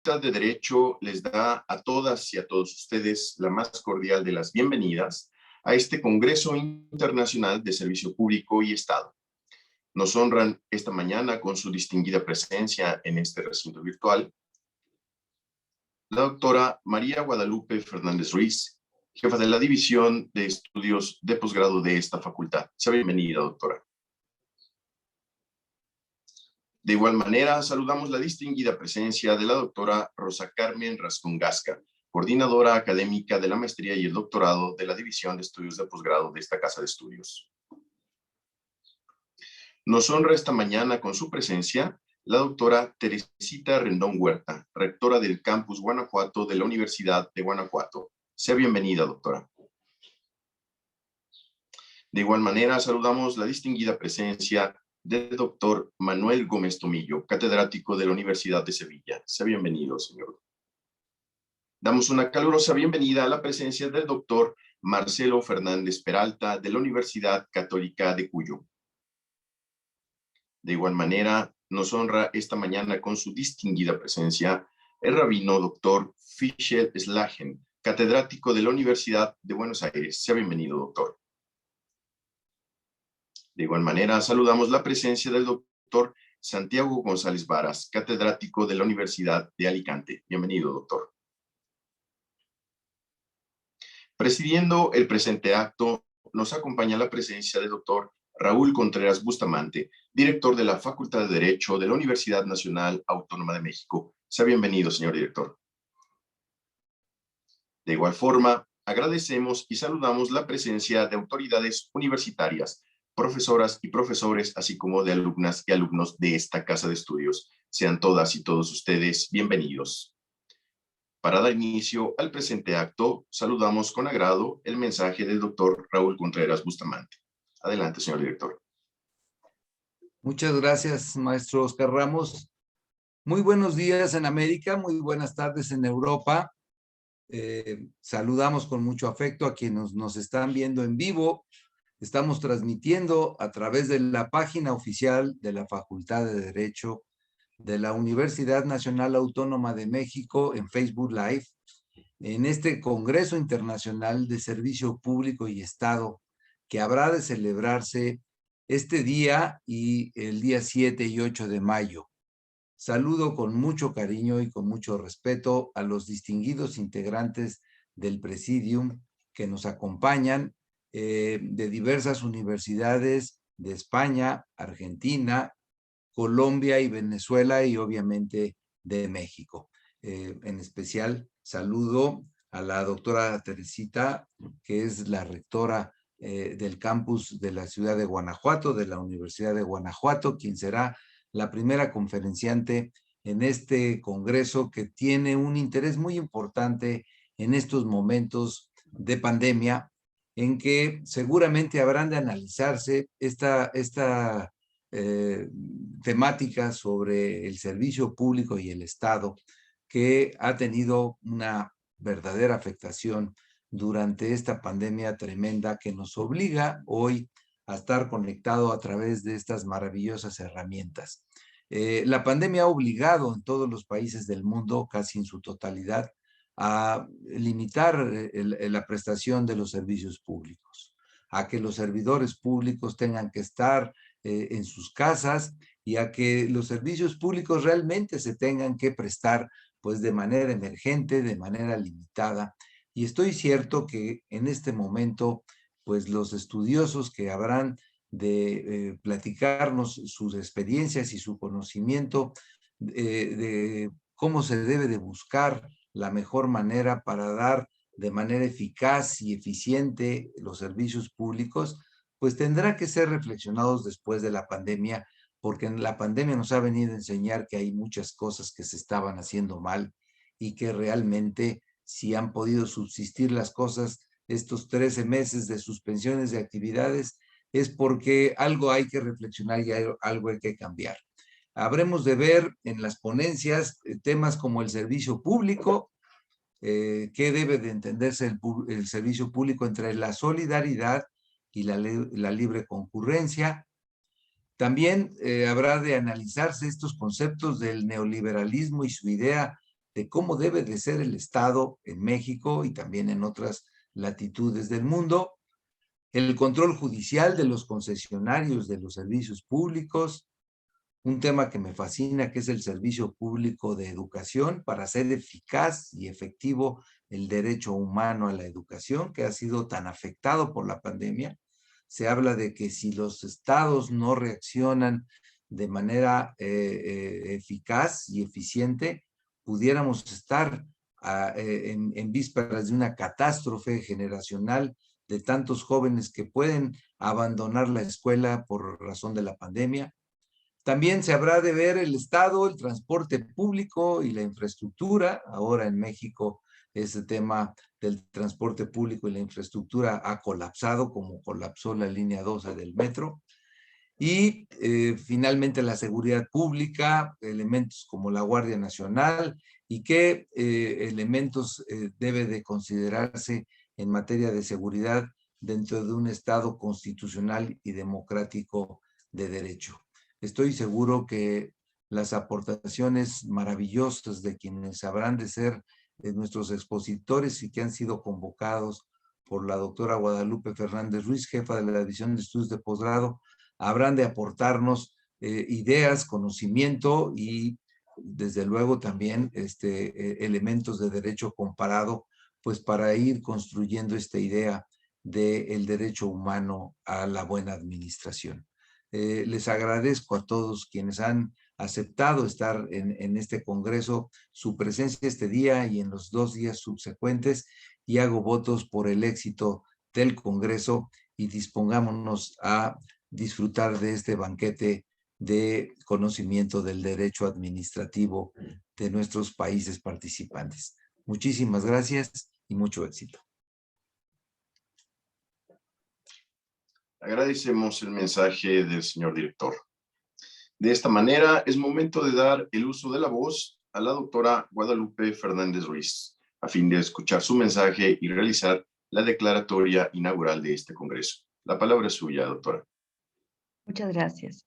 de Derecho les da a todas y a todos ustedes la más cordial de las bienvenidas a este Congreso Internacional de Servicio Público y Estado. Nos honran esta mañana con su distinguida presencia en este recinto virtual la doctora María Guadalupe Fernández Ruiz, jefa de la División de Estudios de Posgrado de esta facultad. Sea bienvenida, doctora. De igual manera, saludamos la distinguida presencia de la doctora Rosa Carmen Rascón Gasca, coordinadora académica de la maestría y el doctorado de la División de Estudios de Posgrado de esta Casa de Estudios. Nos honra esta mañana con su presencia la doctora Teresita Rendón Huerta, rectora del Campus Guanajuato de la Universidad de Guanajuato. Sea bienvenida, doctora. De igual manera, saludamos la distinguida presencia del doctor Manuel Gómez Tomillo, catedrático de la Universidad de Sevilla. Sea bienvenido, señor. Damos una calurosa bienvenida a la presencia del doctor Marcelo Fernández Peralta, de la Universidad Católica de Cuyo. De igual manera, nos honra esta mañana con su distinguida presencia el rabino doctor Fischel Slagen, catedrático de la Universidad de Buenos Aires. Sea bienvenido, doctor. De igual manera, saludamos la presencia del doctor Santiago González Varas, catedrático de la Universidad de Alicante. Bienvenido, doctor. Presidiendo el presente acto, nos acompaña la presencia del doctor Raúl Contreras Bustamante, director de la Facultad de Derecho de la Universidad Nacional Autónoma de México. Sea bienvenido, señor director. De igual forma, agradecemos y saludamos la presencia de autoridades universitarias, profesoras y profesores, así como de alumnas y alumnos de esta Casa de Estudios. Sean todas y todos ustedes bienvenidos. Para dar inicio al presente acto, saludamos con agrado el mensaje del doctor Raúl Contreras Bustamante. Adelante, señor director. Muchas gracias, maestro Oscar Ramos. Muy buenos días en América, muy buenas tardes en Europa. Saludamos con mucho afecto a quienes nos están viendo en vivo. Estamos transmitiendo a través de la página oficial de la Facultad de Derecho de la Universidad Nacional Autónoma de México en Facebook Live, en este Congreso Internacional de Servicio Público y Estado, que habrá de celebrarse este día y el día 7 y 8 de mayo. Saludo con mucho cariño y con mucho respeto a los distinguidos integrantes del Presidium que nos acompañan de diversas universidades de España, Argentina, Colombia y Venezuela y obviamente de México. En especial saludo a la doctora Teresita, que es la rectora del campus de la ciudad de Guanajuato, de la Universidad de Guanajuato, quien será la primera conferenciante en este congreso que tiene un interés muy importante en estos momentos de pandemia, en que seguramente habrán de analizarse esta temática sobre el servicio público y el Estado, que ha tenido una verdadera afectación durante esta pandemia tremenda que nos obliga hoy a estar conectado a través de estas maravillosas herramientas. La pandemia ha obligado en todos los países del mundo, casi en su totalidad, a limitar la prestación de los servicios públicos, a que los servidores públicos tengan que estar en sus casas y a que los servicios públicos realmente se tengan que prestar pues de manera emergente, de manera limitada. Y estoy cierto que en este momento pues los estudiosos que habrán de platicarnos sus experiencias y su conocimiento de cómo se debe de buscar la mejor manera para dar de manera eficaz y eficiente los servicios públicos, pues tendrá que ser reflexionados después de la pandemia, porque la pandemia nos ha venido a enseñar que hay muchas cosas que se estaban haciendo mal y que realmente si han podido subsistir las cosas estos 13 meses de suspensiones de actividades es porque algo hay que reflexionar y algo hay que cambiar. Habremos de ver en las ponencias temas como el servicio público, qué debe de entenderse el servicio público entre la solidaridad y la libre concurrencia. También habrá de analizarse estos conceptos del neoliberalismo y su idea de cómo debe de ser el Estado en México y también en otras latitudes del mundo, el control judicial de los concesionarios de los servicios públicos, un tema que me fascina, que es el servicio público de educación, para hacer eficaz y efectivo el derecho humano a la educación, que ha sido tan afectado por la pandemia. Se habla de que si los estados no reaccionan de manera eficaz y eficiente, pudiéramos estar en vísperas de una catástrofe generacional de tantos jóvenes que pueden abandonar la escuela por razón de la pandemia. También se habrá de ver el Estado, el transporte público y la infraestructura. Ahora en México ese tema del transporte público y la infraestructura ha colapsado, como colapsó la línea 12 del metro. Y finalmente la seguridad pública, elementos como la Guardia Nacional y qué elementos debe de considerarse en materia de seguridad dentro de un Estado constitucional y democrático de derecho. Estoy seguro que las aportaciones maravillosas de quienes habrán de ser nuestros expositores y que han sido convocados por la doctora Guadalupe Fernández Ruiz, jefa de la División de Estudios de Posgrado, habrán de aportarnos ideas, conocimiento y desde luego también elementos de derecho comparado, pues para ir construyendo esta idea del derecho humano a la buena administración. Les agradezco a todos quienes han aceptado estar en este congreso, su presencia este día y en los 2 días subsecuentes, y hago votos por el éxito del congreso y dispongámonos a disfrutar de este banquete de conocimiento del derecho administrativo de nuestros países participantes. Muchísimas gracias y mucho éxito. Agradecemos el mensaje del señor director. De esta manera, es momento de dar el uso de la voz a la doctora Guadalupe Fernández Ruiz, a fin de escuchar su mensaje y realizar la declaratoria inaugural de este congreso. La palabra es suya, doctora. Muchas gracias.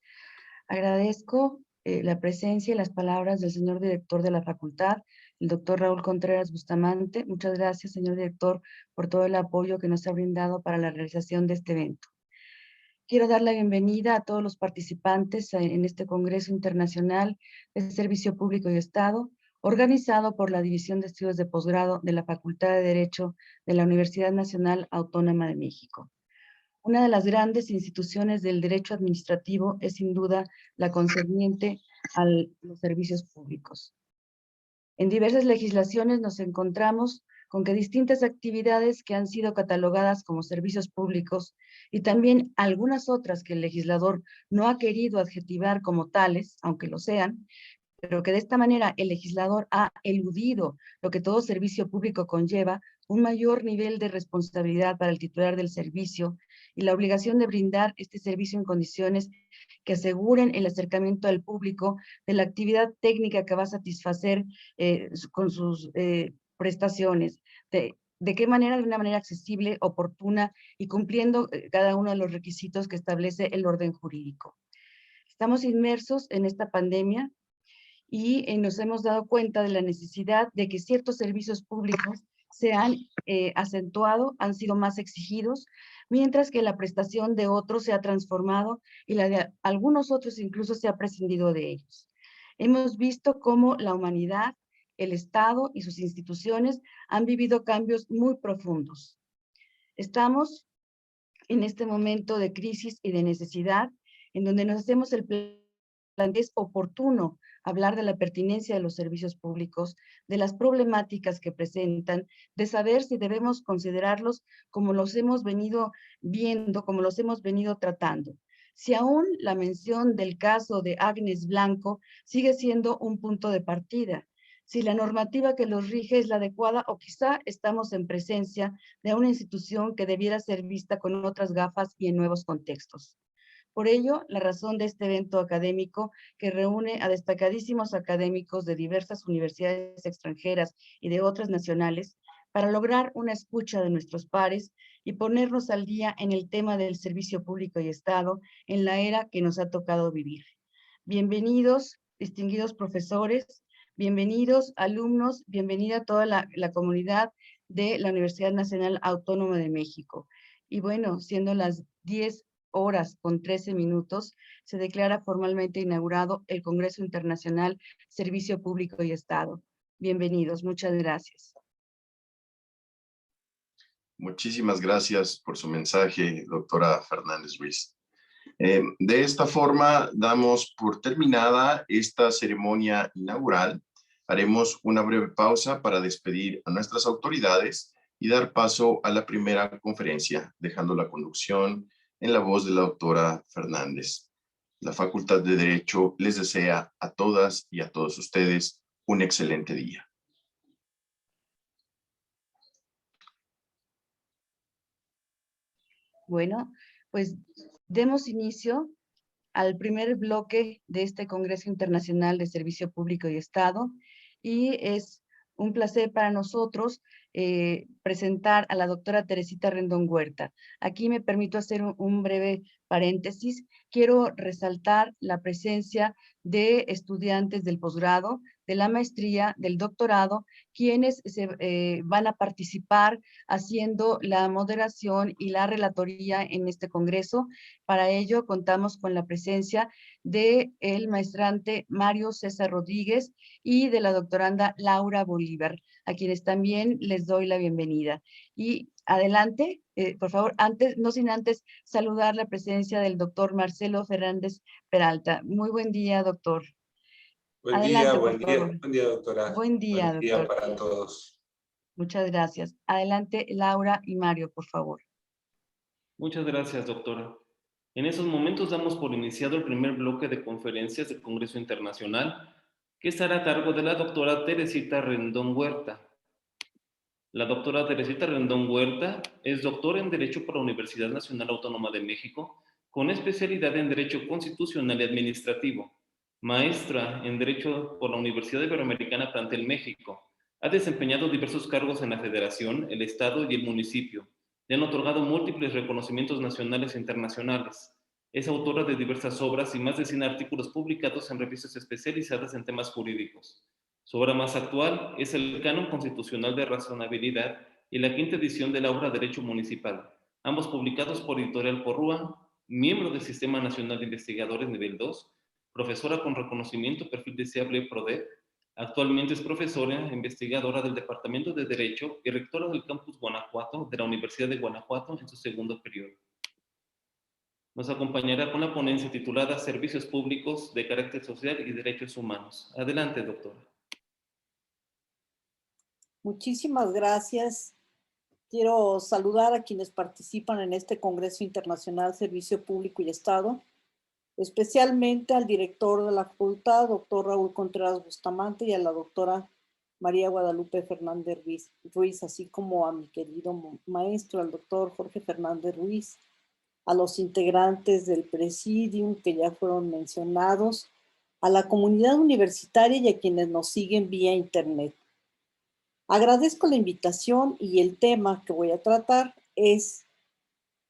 Agradezco la presencia y las palabras del señor director de la facultad, el doctor Raúl Contreras Bustamante. Muchas gracias, señor director, por todo el apoyo que nos ha brindado para la realización de este evento. Quiero dar la bienvenida a todos los participantes en este Congreso Internacional de Servicio Público y Estado, organizado por la División de Estudios de Posgrado de la Facultad de Derecho de la Universidad Nacional Autónoma de México. Una de las grandes instituciones del derecho administrativo es sin duda la concerniente a los servicios públicos. En diversas legislaciones nos encontramos con que distintas actividades que han sido catalogadas como servicios públicos y también algunas otras que el legislador no ha querido adjetivar como tales, aunque lo sean, pero que de esta manera el legislador ha eludido lo que todo servicio público conlleva, un mayor nivel de responsabilidad para el titular del servicio y la obligación de brindar este servicio en condiciones que aseguren el acercamiento al público de la actividad técnica que va a satisfacer con sus prestaciones. ¿De qué manera? De una manera accesible, oportuna y cumpliendo cada uno de los requisitos que establece el orden jurídico. Estamos inmersos en esta pandemia y nos hemos dado cuenta de la necesidad de que ciertos servicios públicos se han acentuado, han sido más exigidos, mientras que la prestación de otros se ha transformado y la de algunos otros incluso se ha prescindido de ellos. Hemos visto cómo la humanidad, el Estado y sus instituciones han vivido cambios muy profundos. Estamos en este momento de crisis y de necesidad, en donde nos hacemos el plan, es oportuno hablar de la pertinencia de los servicios públicos, de las problemáticas que presentan, de saber si debemos considerarlos como los hemos venido viendo, como los hemos venido tratando. Si aún la mención del caso de Agnes Blanco sigue siendo un punto de partida, si la normativa que los rige es la adecuada o quizá estamos en presencia de una institución que debiera ser vista con otras gafas y en nuevos contextos. Por ello, la razón de este evento académico que reúne a destacadísimos académicos de diversas universidades extranjeras y de otras nacionales para lograr una escucha de nuestros pares y ponernos al día en el tema del servicio público y Estado en la era que nos ha tocado vivir. Bienvenidos, distinguidos profesores, Bienvenidos, alumnos, bienvenida a toda la comunidad de la Universidad Nacional Autónoma de México. Y bueno, siendo las 10:13, se declara formalmente inaugurado el Congreso Internacional Servicio Público y Estado. Bienvenidos, muchas gracias. Muchísimas gracias por su mensaje, doctora Fernández Ruiz. De esta forma, damos por terminada esta ceremonia inaugural. Haremos una breve pausa para despedir a nuestras autoridades y dar paso a la primera conferencia, dejando la conducción en la voz de la doctora Fernández. La Facultad de Derecho les desea a todas y a todos ustedes un excelente día. Bueno, pues demos inicio al primer bloque de este Congreso Internacional de Servicio Público y Estado, y es un placer para nosotros presentar a la doctora Teresita Rendón Huerta. Aquí me permito hacer un breve paréntesis. Quiero resaltar la presencia de estudiantes del posgrado, de la maestría, del doctorado, quienes van a participar haciendo la moderación y la relatoría en este congreso. Para ello contamos con la presencia del maestrante Mario César Rodríguez y de la doctoranda Laura Bolívar, a quienes también les doy la bienvenida. Y adelante, por favor, no sin antes saludar la presencia del doctor Marcelo Fernández Peralta. Muy buen día, doctor. Buen Adelante, día, por favor. buen día, doctora. Buen día, Buen día doctor. para todos. Muchas gracias. Adelante, Laura y Mario, por favor. Muchas gracias, doctora. En esos momentos damos por iniciado el primer bloque de conferencias del Congreso Internacional, que estará a cargo de la doctora Teresita Rendón Huerta. La doctora Teresita Rendón Huerta es doctora en Derecho por la Universidad Nacional Autónoma de México, con especialidad en Derecho Constitucional y Administrativo. Maestra en Derecho por la Universidad Iberoamericana Plantel México. Ha desempeñado diversos cargos en la Federación, el Estado y el municipio. Le han otorgado múltiples reconocimientos nacionales e internacionales. Es autora de diversas obras y más de 100 artículos publicados en revistas especializadas en temas jurídicos. Su obra más actual es el Canon Constitucional de Razonabilidad y la quinta edición de la obra Derecho Municipal, ambos publicados por Editorial Porrúa, miembro del Sistema Nacional de Investigadores Nivel 2, profesora con reconocimiento perfil deseable PRODEP. Actualmente es profesora investigadora del Departamento de Derecho y rectora del Campus Guanajuato de la Universidad de Guanajuato en su segundo periodo. Nos acompañará con la ponencia titulada Servicios Públicos de Carácter Social y Derechos Humanos. Adelante, doctora. Muchísimas gracias. Quiero saludar a quienes participan en este Congreso Internacional Servicio Público y Estado, especialmente al director de la facultad, doctor Raúl Contreras Bustamante, y a la doctora María Guadalupe Fernández Ruiz, así como a mi querido maestro, al doctor Jorge Fernández Ruiz, a los integrantes del Presidium que ya fueron mencionados, a la comunidad universitaria y a quienes nos siguen vía internet. Agradezco la invitación y el tema que voy a tratar es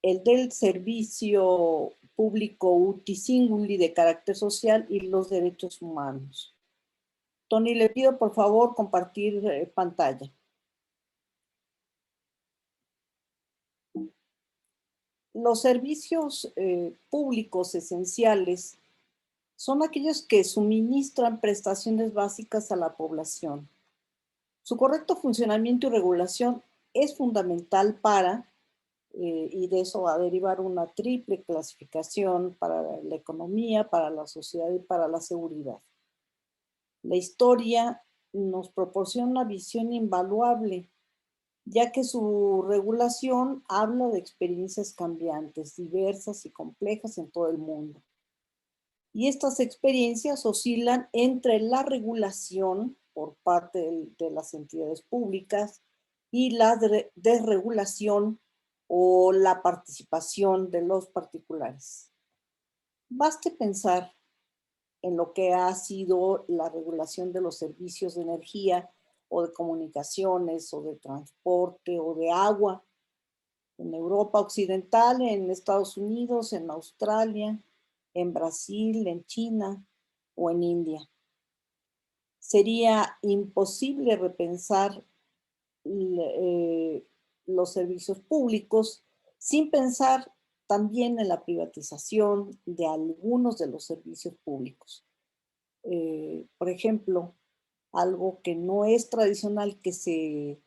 el del servicio público uti singuli de carácter social y los derechos humanos. Tony, le pido por favor compartir pantalla. Los servicios públicos esenciales son aquellos que suministran prestaciones básicas a la población. Su correcto funcionamiento y regulación es fundamental para, y de eso va a derivar una triple clasificación para la economía, para la sociedad y para la seguridad. La historia nos proporciona una visión invaluable, ya que su regulación habla de experiencias cambiantes, diversas y complejas en todo el mundo. Y estas experiencias oscilan entre la regulación por parte de las entidades públicas y la desregulación o la participación de los particulares. Baste pensar en lo que ha sido la regulación de los servicios de energía o de comunicaciones o de transporte o de agua en Europa Occidental, en Estados Unidos, en Australia, en Brasil, en China o en India. sería imposible repensar los servicios públicos sin pensar también en la privatización de algunos de los servicios públicos. Por ejemplo, algo que no es tradicional que se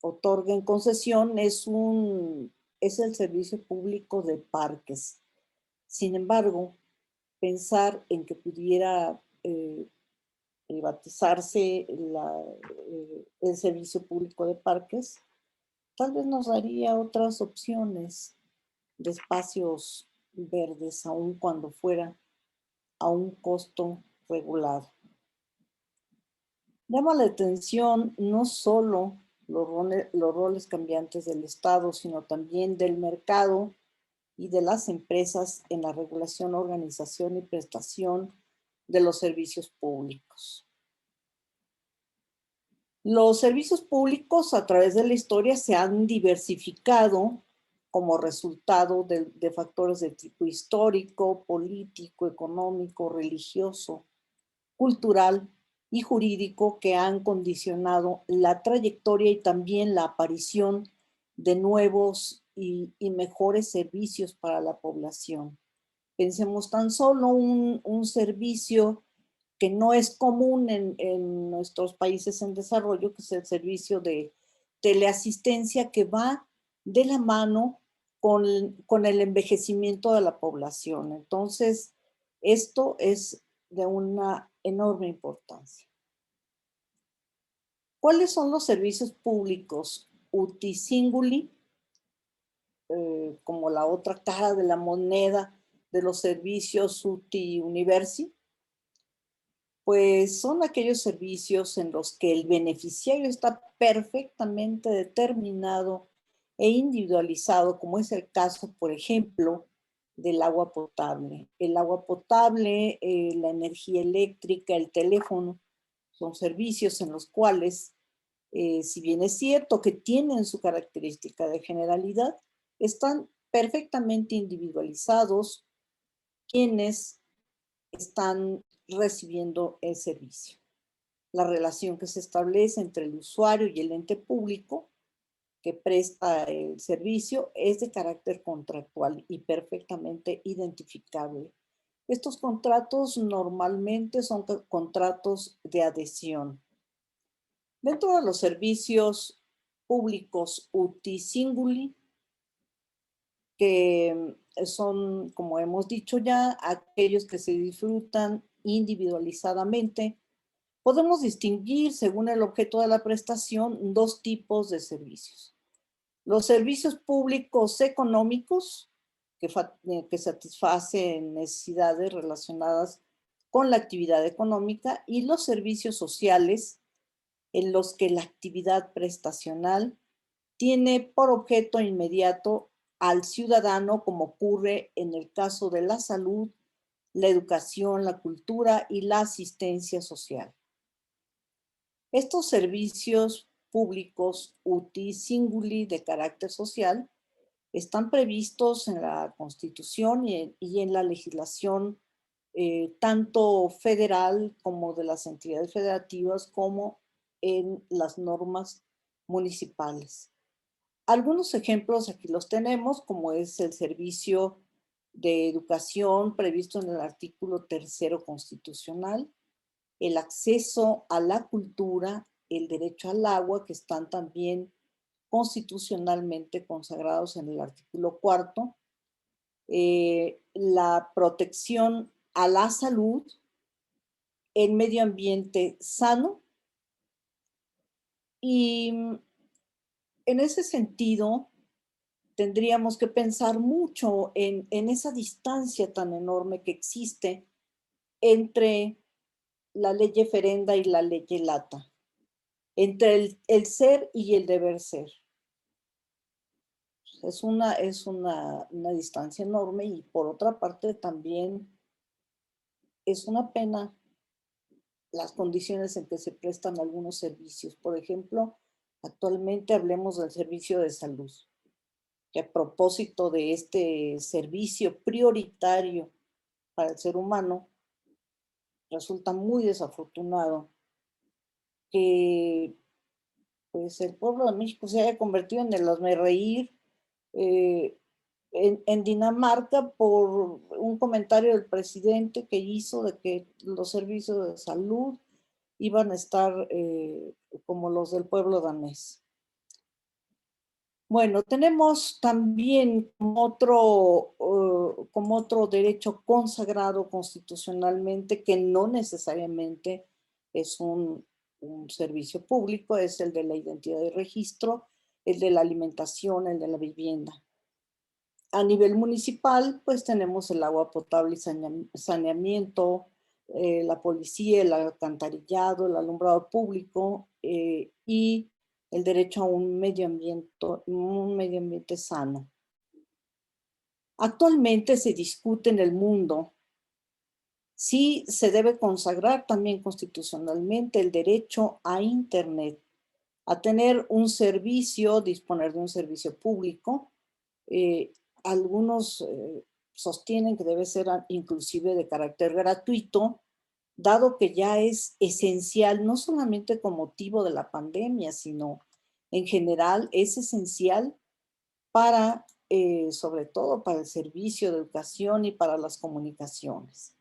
otorga en concesión es el servicio público de parques. Sin embargo, pensar en que pudiera privatizarse el servicio público de parques, tal vez nos daría otras opciones de espacios verdes, aun cuando fuera a un costo regulado. Llama la atención no solo los roles cambiantes del Estado, sino también del mercado y de las empresas en la regulación, organización y prestación de los servicios públicos. Los servicios públicos a través de la historia se han diversificado como resultado de factores de tipo histórico, político, económico, religioso, cultural y jurídico que han condicionado la trayectoria y también la aparición de nuevos y mejores servicios para la población. Pensemos tan solo un servicio que no es común en nuestros países en desarrollo, que es el servicio de teleasistencia, que va de la mano con el envejecimiento de la población. Entonces, esto es de una enorme importancia. ¿Cuáles son los servicios públicos uti singuli, como la otra cara de la moneda de los servicios uti universi? Pues son aquellos servicios en los que el beneficiario está perfectamente determinado e individualizado, como es el caso, por ejemplo, del agua potable. El agua potable, la energía eléctrica, el teléfono, son servicios en los cuales, si bien es cierto que tienen su característica de generalidad, están perfectamente individualizados quienes están recibiendo el servicio. La relación que se establece entre el usuario y el ente público que presta el servicio es de carácter contractual y perfectamente identificable. Estos contratos normalmente son contratos de adhesión. Dentro de los servicios públicos uti singuli, que son, como hemos dicho ya, aquellos que se disfrutan individualizadamente, podemos distinguir, según el objeto de la prestación, dos tipos de servicios. Los servicios públicos económicos, que satisfacen necesidades relacionadas con la actividad económica, y los servicios sociales, en los que la actividad prestacional tiene por objeto inmediato al ciudadano, como ocurre en el caso de la salud, la educación, la cultura y la asistencia social. Estos servicios públicos uti singuli de carácter social están previstos en la Constitución y en la legislación tanto federal como de las entidades federativas, como en las normas municipales. Algunos ejemplos aquí los tenemos, como es el servicio de educación previsto en el artículo 3º constitucional, el acceso a la cultura, el derecho al agua, que están también constitucionalmente consagrados en el artículo 4º, la protección a la salud, el medio ambiente sano, y en ese sentido tendríamos que pensar mucho en esa distancia tan enorme que existe entre la ley ferenda y la ley lata, entre el ser y el deber ser. Es una distancia enorme, y por otra parte también es una pena las condiciones en que se prestan algunos servicios. Por ejemplo, actualmente hablemos del servicio de salud, que a propósito de este servicio prioritario para el ser humano, resulta muy desafortunado que pues el pueblo de México se haya convertido en el hazmerreír en Dinamarca por un comentario del presidente que hizo de que los servicios de salud iban a estar como los del pueblo danés. Bueno, tenemos también como otro derecho consagrado constitucionalmente que no necesariamente es un servicio público, es el de la identidad y registro, el de la alimentación, el de la vivienda. A nivel municipal, pues tenemos el agua potable y saneamiento, la policía, el alcantarillado, el alumbrado público y el derecho a un medio ambiente sano. Actualmente se discute en el mundo si se debe consagrar también constitucionalmente el derecho a Internet, a tener un servicio, disponer de un servicio público. Algunos sostienen que debe ser inclusive de carácter gratuito, dado que ya es esencial, no solamente con motivo de la pandemia, sino en general es esencial para, sobre todo para el servicio de educación y para las comunicaciones.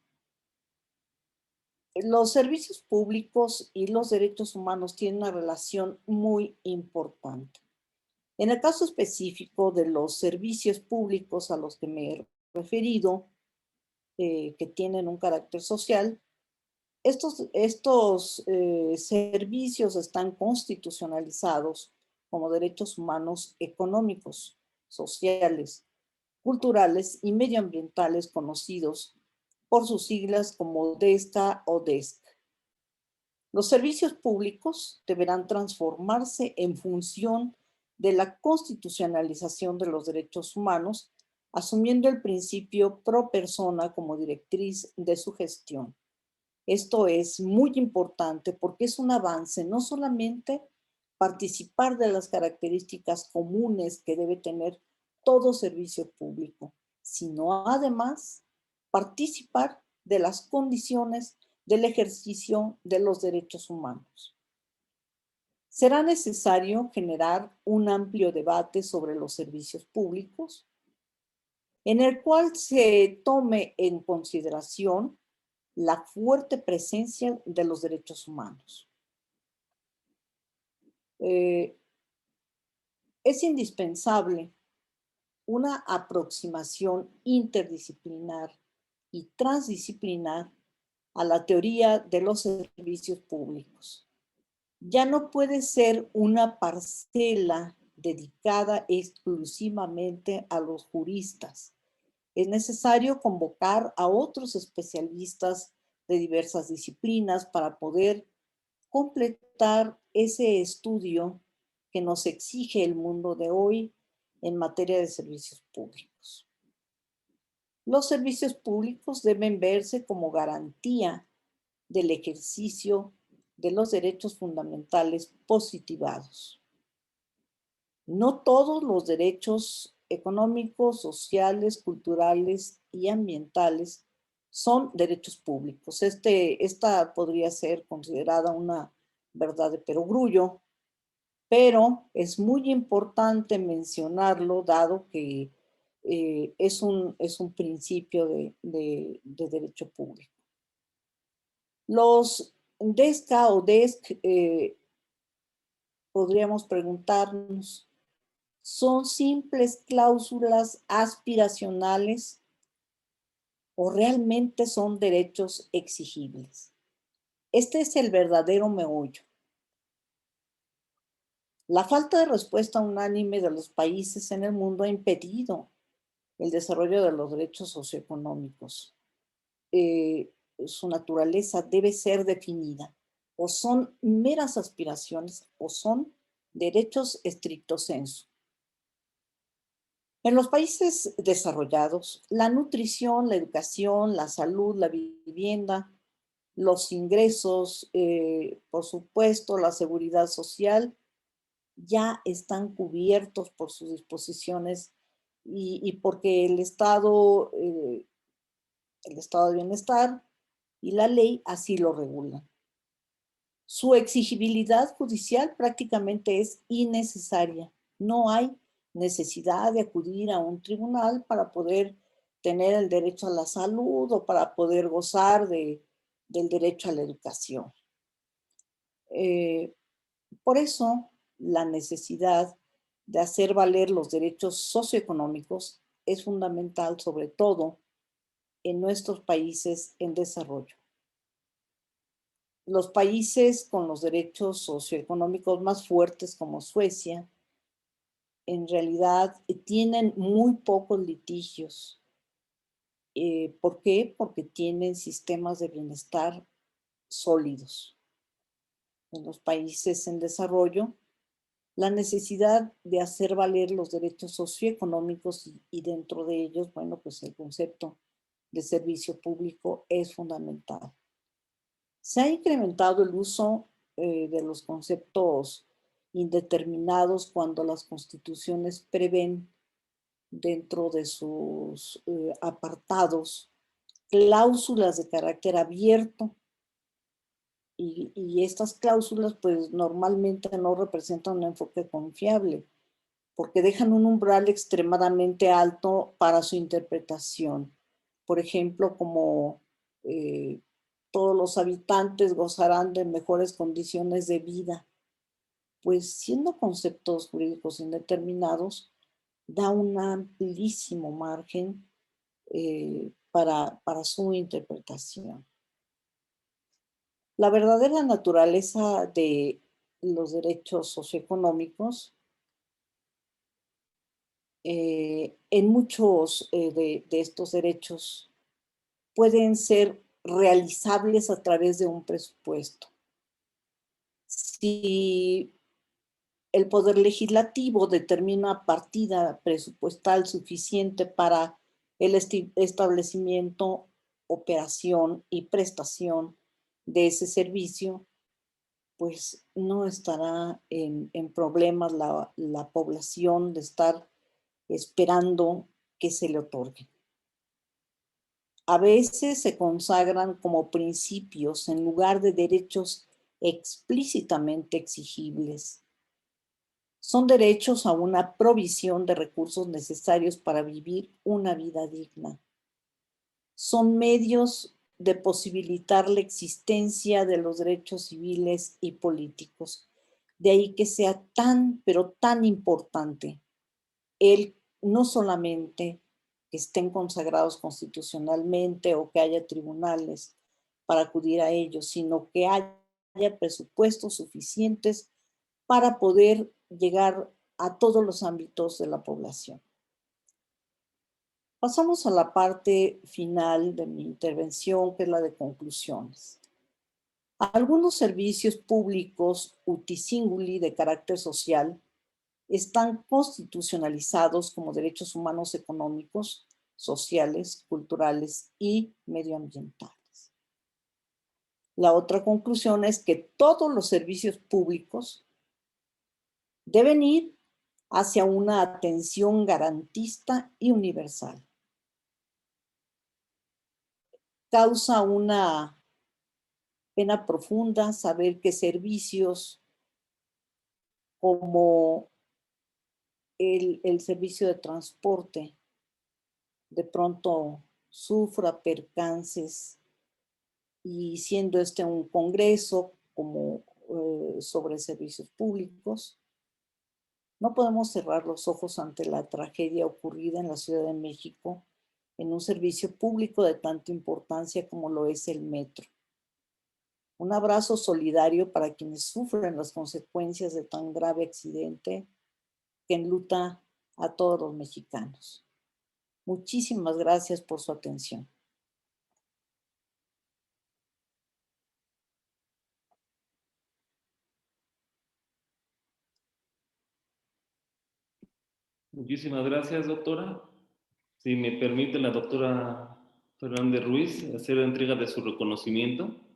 Los servicios públicos y los derechos humanos tienen una relación muy importante. En el caso específico de los servicios públicos a los que me he referido, que tienen un carácter social, estos servicios están constitucionalizados como derechos humanos económicos, sociales, culturales y medioambientales conocidos por sus siglas como DESCA o DESC. Los servicios públicos deberán transformarse en función de la constitucionalización de los derechos humanos, asumiendo el principio pro persona como directriz de su gestión. Esto es muy importante porque es un avance, no solamente participar de las características comunes que debe tener todo servicio público, sino además participar de las condiciones del ejercicio de los derechos humanos. Será necesario generar un amplio debate sobre los servicios públicos, en el cual se tome en consideración la fuerte presencia de los derechos humanos. Es indispensable una aproximación interdisciplinar y transdisciplinar a la teoría de los servicios públicos. Ya no puede ser una parcela dedicada exclusivamente a los juristas. Es necesario convocar a otros especialistas de diversas disciplinas para poder completar ese estudio que nos exige el mundo de hoy en materia de servicios públicos. Los servicios públicos deben verse como garantía del ejercicio de los derechos fundamentales positivados. No todos los derechos económicos, sociales, culturales y ambientales son derechos públicos. Esta podría ser considerada una verdad de perogrullo, pero es muy importante mencionarlo dado que es un principio de derecho público. Los DESCA o DESC, podríamos preguntarnos, ¿son simples cláusulas aspiracionales o realmente son derechos exigibles? Este es el verdadero meollo. La falta de respuesta unánime de los países en el mundo ha impedido el desarrollo de los derechos socioeconómicos. Su naturaleza debe ser definida. O son meras aspiraciones o son derechos estricto sensu. En los países desarrollados, la nutrición, la educación, la salud, la vivienda, los ingresos, por supuesto, la seguridad social, ya están cubiertos por sus disposiciones y porque el estado de bienestar y la ley así lo regula. Su exigibilidad judicial prácticamente es innecesaria. No hay necesidad de acudir a un tribunal para poder tener el derecho a la salud o para poder gozar del derecho a la educación. Por eso, la necesidad de hacer valer los derechos socioeconómicos es fundamental, sobre todo en nuestros países en desarrollo. Los países con los derechos socioeconómicos más fuertes, como Suecia, en realidad tienen muy pocos litigios. ¿Por qué? Porque tienen sistemas de bienestar sólidos. En los países en desarrollo, la necesidad de hacer valer los derechos socioeconómicos y dentro de ellos, bueno, pues el concepto de servicio público es fundamental. Se ha incrementado el uso de los conceptos indeterminados cuando las constituciones prevén dentro de sus apartados cláusulas de carácter abierto y estas cláusulas pues normalmente no representan un enfoque confiable porque dejan un umbral extremadamente alto para su interpretación. Por ejemplo, como todos los habitantes gozarán de mejores condiciones de vida, pues siendo conceptos jurídicos indeterminados, da un amplísimo margen para su interpretación. La verdadera naturaleza de los derechos socioeconómicos en muchos de estos derechos pueden ser realizables a través de un presupuesto. Si el Poder Legislativo determina partida presupuestal suficiente para el establecimiento, operación y prestación de ese servicio, pues no estará en problemas la población de estar esperando que se le otorgue. A veces se consagran como principios en lugar de derechos explícitamente exigibles. Son derechos a una provisión de recursos necesarios para vivir una vida digna. Son medios de posibilitar la existencia de los derechos civiles y políticos. De ahí que sea tan, pero tan importante el no solamente que estén consagrados constitucionalmente o que haya tribunales para acudir a ellos, sino que haya presupuestos suficientes para poder llegar a todos los ámbitos de la población. Pasamos a la parte final de mi intervención, que es la de conclusiones. Algunos servicios públicos uti singuli de carácter social están constitucionalizados como derechos humanos económicos, sociales, culturales y medioambientales. La otra conclusión es que todos los servicios públicos deben ir hacia una atención garantista y universal. Causa una pena profunda saber que servicios como el servicio de transporte de pronto sufra percances y siendo este un congreso como sobre servicios públicos, no podemos cerrar los ojos ante la tragedia ocurrida en la Ciudad de México en un servicio público de tanta importancia como lo es el metro. Un abrazo solidario para quienes sufren las consecuencias de tan grave accidente que enluta a todos los mexicanos. Muchísimas gracias por su atención. Muchísimas gracias, doctora. Si me permite la doctora Fernández Ruiz hacer la entrega de su reconocimiento.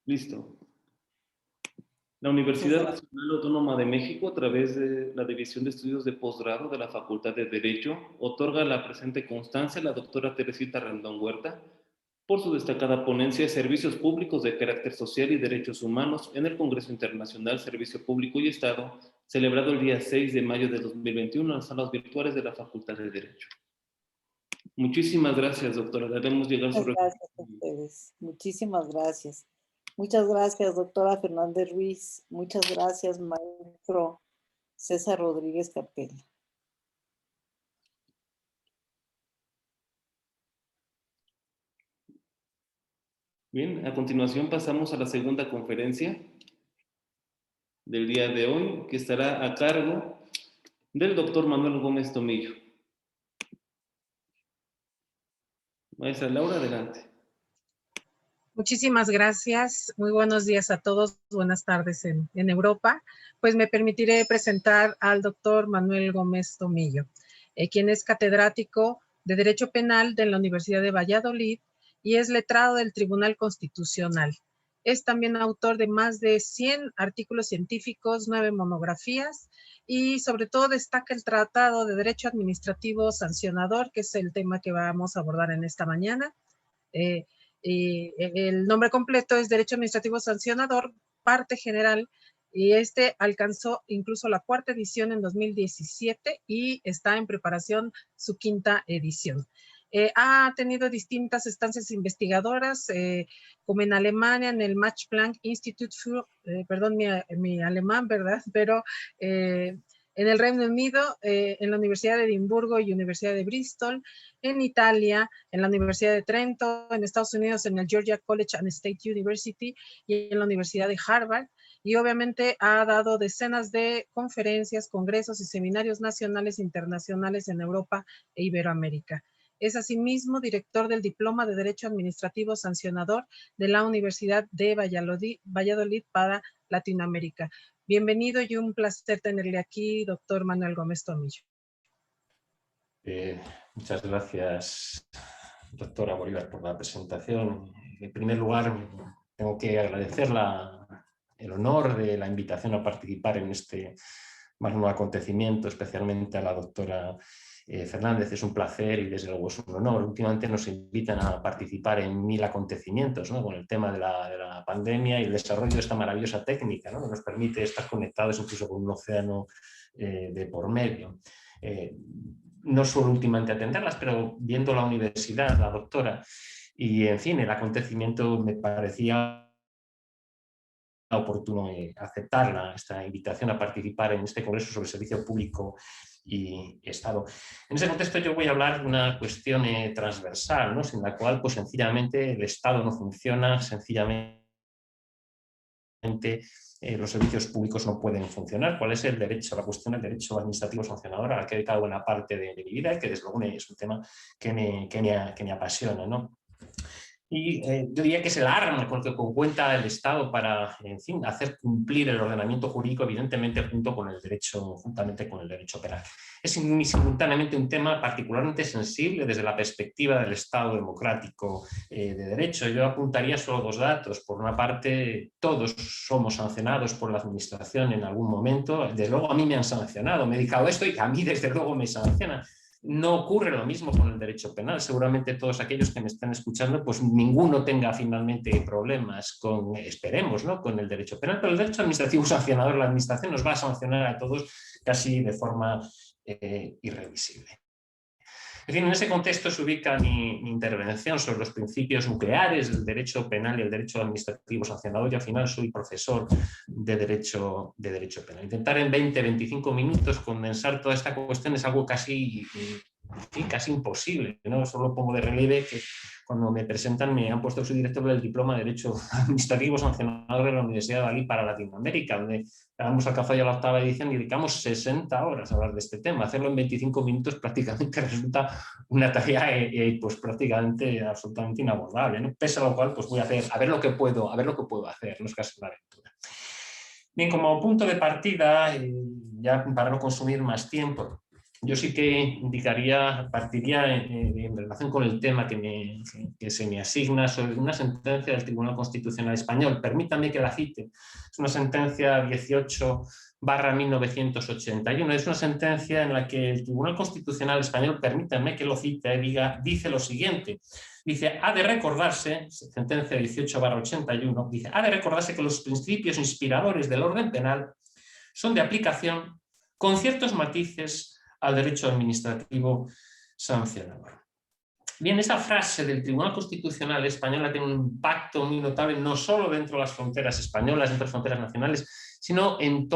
Listo. La Universidad Nacional Autónoma de México, a través de la División de Estudios de Posgrado de la Facultad de Derecho, otorga la presente constancia a la doctora Teresita Rendón Huerta por su destacada ponencia de Servicios Públicos de Carácter Social y Derechos Humanos en el Congreso Internacional Servicio Público y Estado, celebrado el día 6 de mayo de 2021 en las salas virtuales de la Facultad de Derecho. Muchísimas gracias, doctora. Daremos llegar su Muchas gracias a ustedes. Muchísimas gracias. Muchas gracias, doctora Fernández Ruiz. Muchas gracias, maestro César Rodríguez Capella. Bien, a continuación pasamos a la segunda conferencia del día de hoy, que estará a cargo del doctor Manuel Gómez Tomillo. Maestra Laura, adelante. Muchísimas gracias. Muy buenos días a todos. Buenas tardes en Europa. Pues me permitiré presentar al doctor Manuel Gómez Tomillo, quien es catedrático de Derecho Penal de la Universidad de Valladolid y es letrado del Tribunal Constitucional. Es también autor de más de 100 artículos científicos, 9 monografías y sobre todo destaca el Tratado de Derecho Administrativo Sancionador, que es el tema que vamos a abordar en esta mañana. Y el nombre completo es Derecho Administrativo Sancionador, parte general, y este alcanzó incluso la 4ª edición en 2017 y está en preparación su 5ª edición. Ha tenido distintas estancias investigadoras, como en Alemania, en el Max Planck Institute für, perdón mi alemán, ¿verdad? Pero en el Reino Unido, en la Universidad de Edimburgo y Universidad de Bristol, en Italia, en la Universidad de Trento, en Estados Unidos, en el Georgia College and State University y en la Universidad de Harvard. Y obviamente ha dado decenas de conferencias, congresos y seminarios nacionales e internacionales en Europa e Iberoamérica. Es asimismo director del Diploma de Derecho Administrativo Sancionador de la Universidad de Valladolid para Latinoamérica. Bienvenido y un placer tenerle aquí, doctor Manuel Gómez Tomillo. Muchas gracias, doctora Bolívar, por la presentación. En primer lugar, tengo que agradecer el honor de la invitación a participar en este magno acontecimiento, especialmente a la doctora Fernández. Es un placer y desde luego es un honor. Últimamente nos invitan a participar en 1000 acontecimientos, ¿no?, con el tema de la pandemia y el desarrollo de esta maravillosa técnica, ¿no?, que nos permite estar conectados incluso con un océano de por medio. No suelo últimamente atenderlas, pero viendo la universidad, la doctora, y en fin, el acontecimiento me parecía oportuno aceptar esta invitación a participar en este congreso sobre servicio público y Estado. En ese contexto yo voy a hablar de una cuestión transversal, ¿no?, sin la cual pues sencillamente el Estado no funciona, sencillamente los servicios públicos no pueden funcionar. ¿Cuál es el derecho? La cuestión del derecho administrativo sancionador, a la que he dedicado buena parte de mi vida y que desde luego es un tema que me apasiona, ¿no? Y yo diría que es el arma con el que cuenta el Estado para, en fin, hacer cumplir el ordenamiento jurídico, evidentemente juntamente con el derecho penal. Es simultáneamente un tema particularmente sensible desde la perspectiva del Estado democrático de derecho. Yo apuntaría solo 2 datos. Por una parte, todos somos sancionados por la administración en algún momento. Desde luego a mí me han sancionado, me he dedicado a esto y a mí desde luego me sancionan. No ocurre lo mismo con el derecho penal. Seguramente todos aquellos que me están escuchando, pues ninguno tenga finalmente problemas con, esperemos, ¿no?, con el derecho penal, pero el derecho administrativo sancionador, la administración nos va a sancionar a todos casi de forma irrevisible. En fin, en ese contexto se ubica mi intervención sobre los principios nucleares del derecho penal y el derecho administrativo sancionador, y al final soy profesor de derecho penal. Intentar en 20-25 minutos condensar toda esta cuestión es algo casi imposible, ¿no? Solo pongo de relieve que cuando me presentan me han puesto que soy director del Diploma de Derecho Administrativo Sancionador de la Universidad de Valladolid para Latinoamérica, donde hemos alcanzado ya la 8ª edición y dedicamos 60 horas a hablar de este tema. Hacerlo en 25 minutos prácticamente resulta una tarea pues prácticamente absolutamente inabordable, ¿no? Pese a lo cual pues voy a hacer, a ver lo que puedo hacer, no es casi una aventura. Bien, como punto de partida, ya para no consumir más tiempo, yo sí que partiría en relación con el tema que se me asigna sobre una sentencia del Tribunal Constitucional Español. Permítame que la cite. Es una sentencia 18/1981. Es una sentencia en la que el Tribunal Constitucional Español, permítanme que lo cite, dice lo siguiente. Dice, ha de recordarse, sentencia 18/81, dice, ha de recordarse que los principios inspiradores del orden penal son de aplicación con ciertos matices al derecho administrativo sancionador. Bien, esa frase del Tribunal Constitucional Español tiene un impacto muy notable, no solo dentro de las fronteras españolas, dentro de las fronteras nacionales, sino en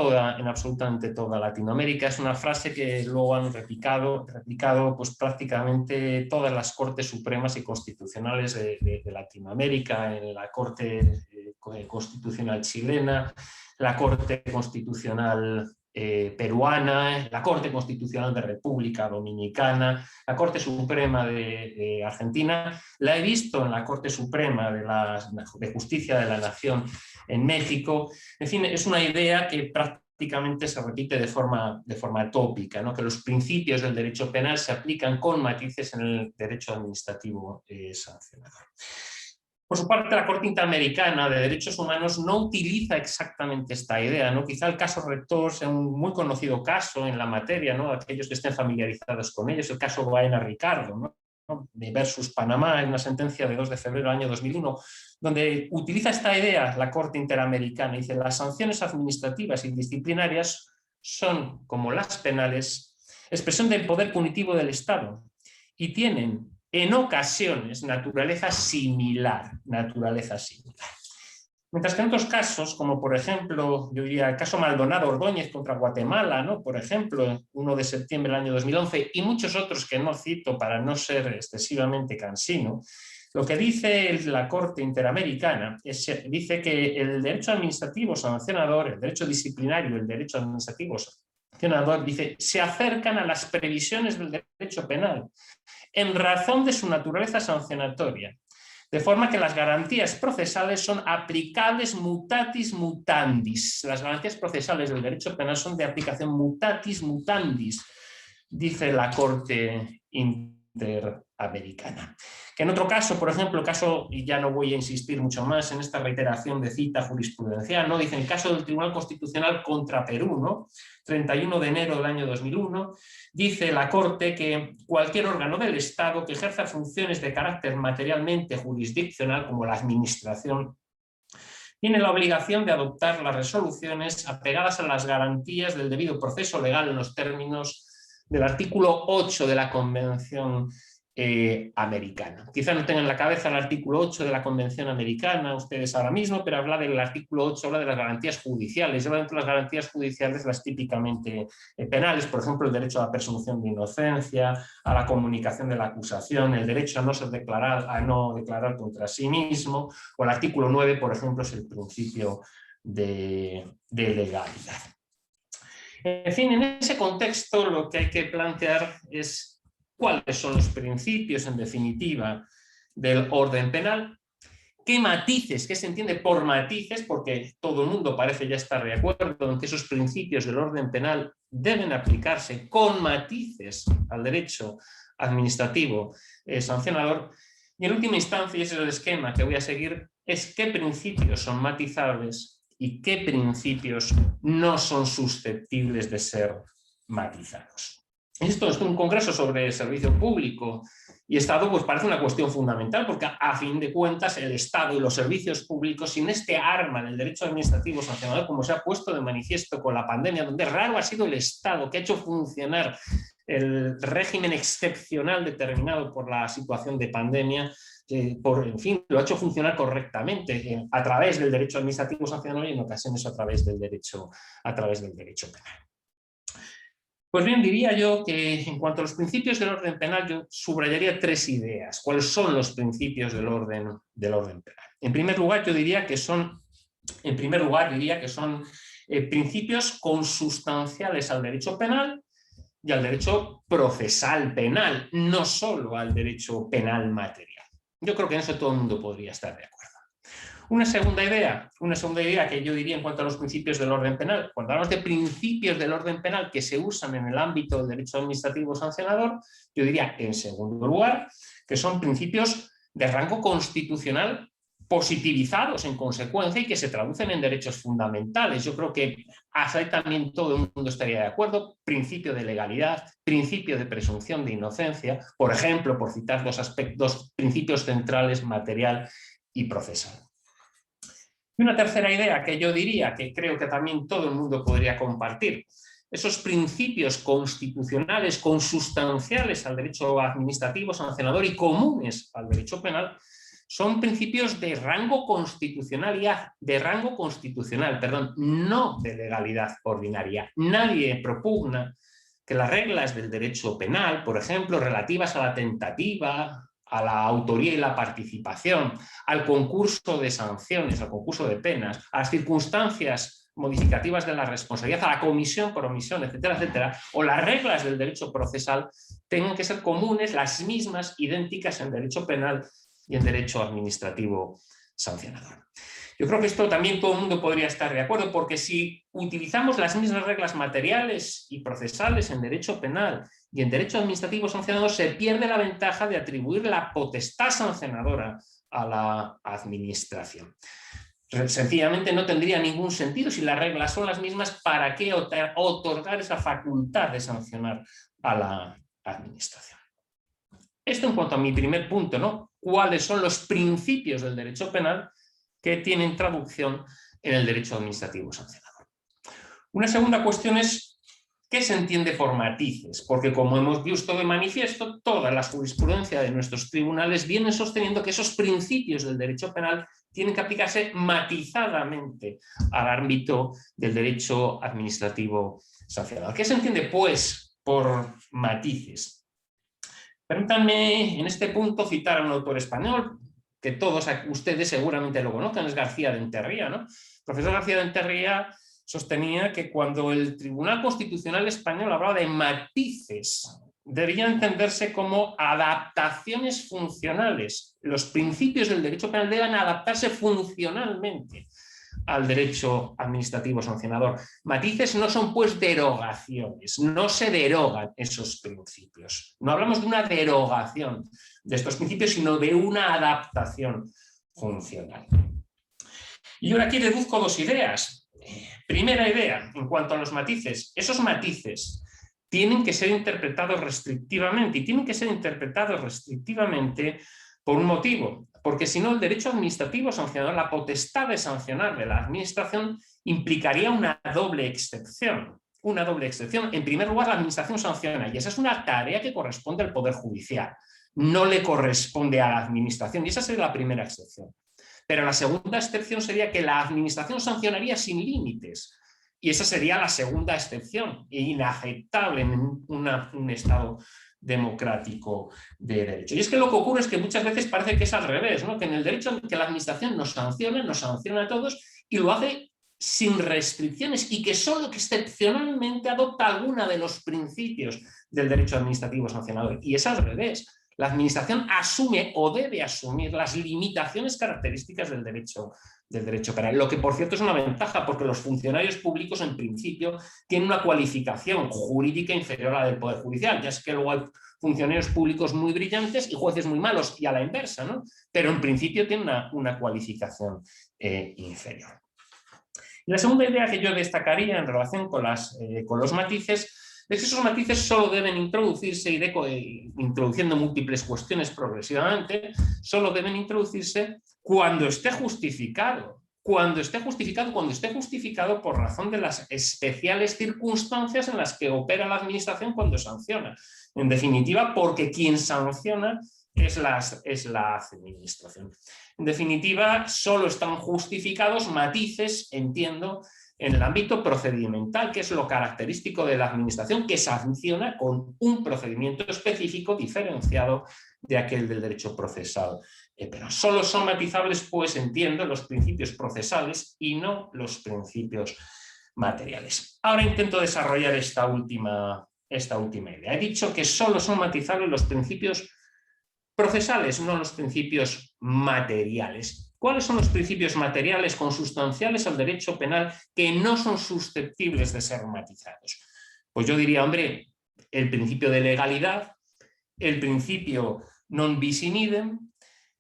absolutamente toda Latinoamérica. Es una frase que luego han replicado pues, prácticamente todas las Cortes Supremas y Constitucionales de Latinoamérica, en la Corte Constitucional chilena, la Corte Constitucional peruana, la Corte Constitucional de República Dominicana, la Corte Suprema de Argentina, la he visto en la Corte Suprema de Justicia de la Nación en México. En fin, es una idea que prácticamente se repite de forma tópica, ¿no? Que los principios del derecho penal se aplican con matices en el derecho administrativo sancionador. Por su parte, la Corte Interamericana de Derechos Humanos no utiliza exactamente esta idea, ¿no? Quizá el caso rector sea un muy conocido caso en la materia, ¿no? Aquellos que estén familiarizados con ellos, el caso Baena Ricardo, ¿no? Versus Panamá, en una sentencia de 2 de febrero del año 2001, donde utiliza esta idea la Corte Interamericana. Dice, las sanciones administrativas y disciplinarias son, como las penales, expresión del poder punitivo del Estado y tienen en ocasiones naturaleza similar. Mientras que en otros casos, como por ejemplo, yo diría el caso Maldonado Ordóñez contra Guatemala, ¿no? Por ejemplo, 1 de septiembre del año 2011, y muchos otros que no cito para no ser excesivamente cansino, lo que dice la Corte Interamericana dice que el derecho administrativo sancionador, el derecho disciplinario y el derecho administrativo sancionador, dice, se acercan a las previsiones del derecho penal en razón de su naturaleza sancionatoria, de forma que las garantías procesales son aplicables mutatis mutandis. Las garantías procesales del derecho penal son de aplicación mutatis mutandis, dice la Corte Interamericana. Que en otro caso, por ejemplo, y ya no voy a insistir mucho más en esta reiteración de cita jurisprudencial, ¿no? Dice el caso del Tribunal Constitucional contra Perú, ¿no? 31 de enero del año 2001, dice la Corte que cualquier órgano del Estado que ejerza funciones de carácter materialmente jurisdiccional, como la administración, tiene la obligación de adoptar las resoluciones apegadas a las garantías del debido proceso legal en los términos del artículo 8 de la Convención americana. Quizá no tengan en la cabeza el artículo 8 de la Convención americana ustedes ahora mismo, pero habla del artículo 8, habla de las garantías judiciales. Habla de las garantías judiciales las típicamente penales, por ejemplo, el derecho a la presunción de inocencia, a la comunicación de la acusación, el derecho a no declarar contra sí mismo, o el artículo 9, por ejemplo, es el principio de legalidad. En fin, en ese contexto lo que hay que plantear es cuáles son los principios, en definitiva, del orden penal, qué matices, qué se entiende por matices, porque todo el mundo parece ya estar de acuerdo en que esos principios del orden penal deben aplicarse con matices al derecho administrativo sancionador. Y en última instancia, y ese es el esquema que voy a seguir, es qué principios son matizables y qué principios no son susceptibles de ser matizados. Esto es un congreso sobre el servicio público y Estado, pues parece una cuestión fundamental, porque a fin de cuentas el Estado y los servicios públicos, sin este arma del derecho administrativo sancionador, como se ha puesto de manifiesto con la pandemia, donde raro ha sido el Estado que ha hecho funcionar el régimen excepcional determinado por la situación de pandemia, en fin, lo ha hecho funcionar correctamente a través del derecho administrativo sancionador y en ocasiones a través del derecho penal. Pues bien, diría yo que en cuanto a los principios del orden penal, yo subrayaría 3 ideas. ¿Cuáles son los principios del orden penal? En primer lugar, diría que son principios consustanciales al derecho penal y al derecho procesal penal, no solo al derecho penal material. Yo creo que en eso todo el mundo podría estar de acuerdo. Una segunda idea que yo diría en cuanto a los principios del orden penal. Cuando hablamos de principios del orden penal que se usan en el ámbito del derecho administrativo sancionador, yo diría, en segundo lugar, que son principios de rango constitucional positivizados en consecuencia y que se traducen en derechos fundamentales. Yo creo que ahí también todo el mundo estaría de acuerdo. Principio de legalidad, principio de presunción de inocencia, por ejemplo, por citar dos principios centrales, material y procesal. Y una tercera idea que yo diría, que creo que también todo el mundo podría compartir, esos principios constitucionales consustanciales al derecho administrativo sancionador y comunes al derecho penal, son principios de rango constitucional, no de legalidad ordinaria. Nadie propugna que las reglas del derecho penal, por ejemplo, relativas a la tentativa, a la autoría y la participación, al concurso de sanciones, al concurso de penas, a las circunstancias modificativas de la responsabilidad, a la comisión por omisión, etcétera, etcétera, o las reglas del derecho procesal tengan que ser comunes, las mismas, idénticas en derecho penal y en derecho administrativo sancionador. Yo creo que esto también todo el mundo podría estar de acuerdo, porque si utilizamos las mismas reglas materiales y procesales en derecho penal y en derecho administrativo sancionador, se pierde la ventaja de atribuir la potestad sancionadora a la administración. Sencillamente no tendría ningún sentido. Si las reglas son las mismas, ¿para qué otorgar esa facultad de sancionar a la administración? Esto en cuanto a mi primer punto, ¿no? ¿Cuáles son los principios del derecho penal que tienen traducción en el derecho administrativo sancionador? Una segunda cuestión es ¿qué se entiende por matices? Porque como hemos visto de manifiesto, toda la jurisprudencia de nuestros tribunales viene sosteniendo que esos principios del derecho penal tienen que aplicarse matizadamente al ámbito del derecho administrativo sancionador. ¿Qué se entiende, pues, por matices? Permítanme en este punto citar a un autor español que todos ustedes seguramente lo conocen, es García de Enterría, ¿no? El profesor García de Enterría sostenía que cuando el Tribunal Constitucional Español hablaba de matices, debía entenderse como adaptaciones funcionales. Los principios del derecho penal deben adaptarse funcionalmente al derecho administrativo sancionador. Matices no son pues derogaciones, no se derogan esos principios. No hablamos de una derogación de estos principios, sino de una adaptación funcional. Y ahora aquí deduzco dos ideas. Primera idea, en cuanto a los matices, esos matices tienen que ser interpretados restrictivamente, y tienen que ser interpretados restrictivamente por un motivo, porque si no el derecho administrativo sancionador, la potestad de sancionar de la administración, implicaría una doble excepción. Una doble excepción. En primer lugar, la administración sanciona, y esa es una tarea que corresponde al Poder Judicial. No le corresponde a la administración, y esa sería la primera excepción. Pero la segunda excepción sería que la administración sancionaría sin límites. Y esa sería la segunda excepción, inaceptable en un Estado democrático de derecho. Y es que lo que ocurre es que muchas veces parece que es al revés, ¿no? Que en el derecho que la administración nos sanciona a todos y lo hace sin restricciones y que solo excepcionalmente adopta alguna de los principios del derecho administrativo sancionador. Y es al revés. La administración asume o debe asumir las limitaciones características del derecho penal, lo que por cierto es una ventaja porque los funcionarios públicos en principio tienen una cualificación jurídica inferior a la del Poder Judicial, ya es que luego hay funcionarios públicos muy brillantes y jueces muy malos y a la inversa, ¿no? Pero en principio tienen una cualificación inferior. Y la segunda idea que yo destacaría en relación con los matices es que esos matices solo deben introducirse, introduciendo múltiples cuestiones progresivamente, solo deben introducirse cuando esté justificado. Cuando esté justificado por razón de las especiales circunstancias en las que opera la administración cuando sanciona. En definitiva, porque quien sanciona es la administración. En definitiva, solo están justificados matices, entiendo, en el ámbito procedimental, que es lo característico de la administración, que sanciona con un procedimiento específico diferenciado de aquel del derecho procesal. Pero solo son matizables, pues entiendo, los principios procesales y no los principios materiales. Ahora intento desarrollar esta última idea. He dicho que solo son matizables los principios procesales, no los principios materiales. ¿Cuáles son los principios materiales consustanciales al derecho penal que no son susceptibles de ser matizados? Pues yo diría, hombre, el principio de legalidad, el principio non bis in idem,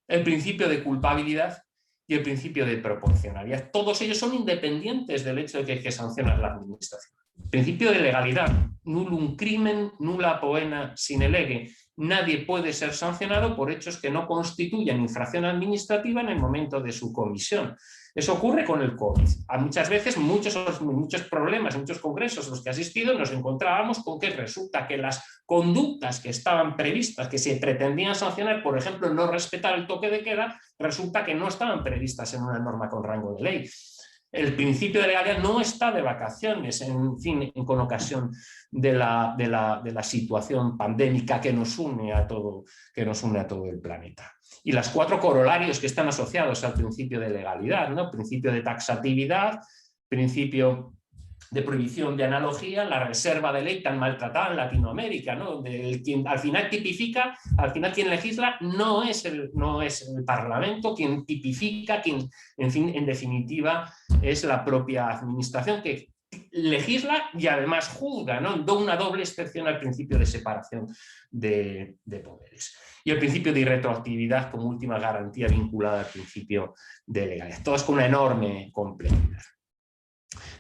el principio de culpabilidad y el principio de proporcionalidad. Todos ellos son independientes del hecho de que hay que sancionar la administración. Principio de legalidad, nullum crimen, nulla poena sine lege. Nadie puede ser sancionado por hechos que no constituyan infracción administrativa en el momento de su comisión. Eso ocurre con el COVID. Muchas veces, muchos problemas, muchos congresos a los que he asistido, nos encontrábamos con que resulta que las conductas que estaban previstas, que se pretendían sancionar, por ejemplo, no respetar el toque de queda, resulta que no estaban previstas en una norma con rango de ley. El principio de legalidad no está de vacaciones, en fin, con ocasión de la situación pandémica que nos une a todo el planeta. Y los 4 corolarios que están asociados al principio de legalidad, ¿no? Principio de taxatividad, principio de prohibición de analogía, la reserva de ley tan maltratada en Latinoamérica, ¿no? Donde quien al final tipifica, al final quien legisla no es el Parlamento, quien tipifica, quien, en fin, en definitiva, es la propia administración que legisla y además juzga, ¿no? Da una doble excepción al principio de separación de poderes. Y el principio de irretroactividad como última garantía vinculada al principio de legalidad. Todos con una enorme complejidad.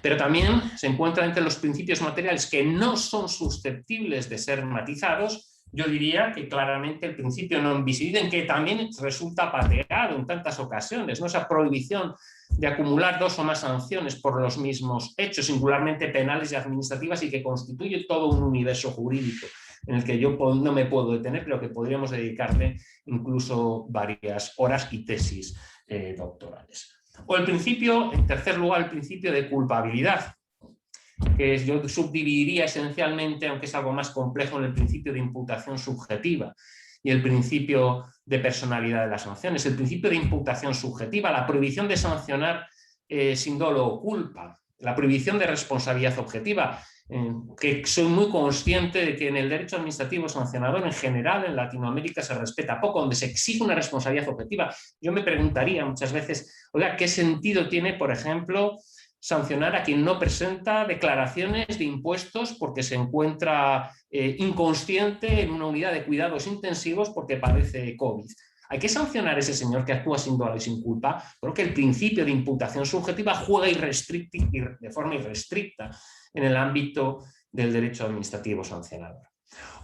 Pero también se encuentran entre los principios materiales que no son susceptibles de ser matizados, yo diría que claramente el principio non bis in idem, que también resulta pateado en tantas ocasiones, ¿no? Esa prohibición de acumular 2 o más sanciones por los mismos hechos, singularmente penales y administrativas, y que constituye todo un universo jurídico en el que yo no me puedo detener, pero que podríamos dedicarle incluso varias horas y tesis doctorales. O el principio, en tercer lugar, el principio de culpabilidad, que yo subdividiría esencialmente, aunque es algo más complejo, en el principio de imputación subjetiva y el principio de personalidad de las sanciones. El principio de imputación subjetiva, la prohibición de sancionar sin dolo o culpa, la prohibición de responsabilidad objetiva, que soy muy consciente de que en el derecho administrativo sancionador en general en Latinoamérica se respeta poco, donde se exige una responsabilidad objetiva. Yo me preguntaría muchas veces, oiga, ¿qué sentido tiene, por ejemplo, sancionar a quien no presenta declaraciones de impuestos porque se encuentra inconsciente en una unidad de cuidados intensivos porque padece COVID? ¿Hay que sancionar a ese señor que actúa sin dolo y sin culpa? Creo que el principio de imputación subjetiva juega de forma irrestricta en el ámbito del derecho administrativo sancionador.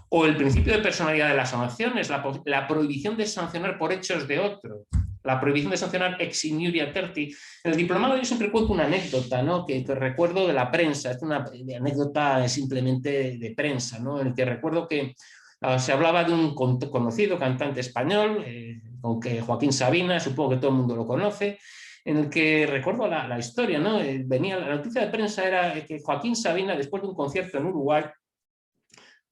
O el principio de personalidad de las sanciones, la prohibición de sancionar por hechos de otro, la prohibición de sancionar ex iniuria tertii. En el diplomado yo siempre cuento una anécdota, ¿no? que recuerdo de la prensa, es una anécdota simplemente de prensa, ¿no? En el que recuerdo que se hablaba de un conocido cantante español, aunque Joaquín Sabina, supongo que todo el mundo lo conoce, en el que recuerdo la historia, ¿no? La noticia de prensa era que Joaquín Sabina, después de un concierto en Uruguay,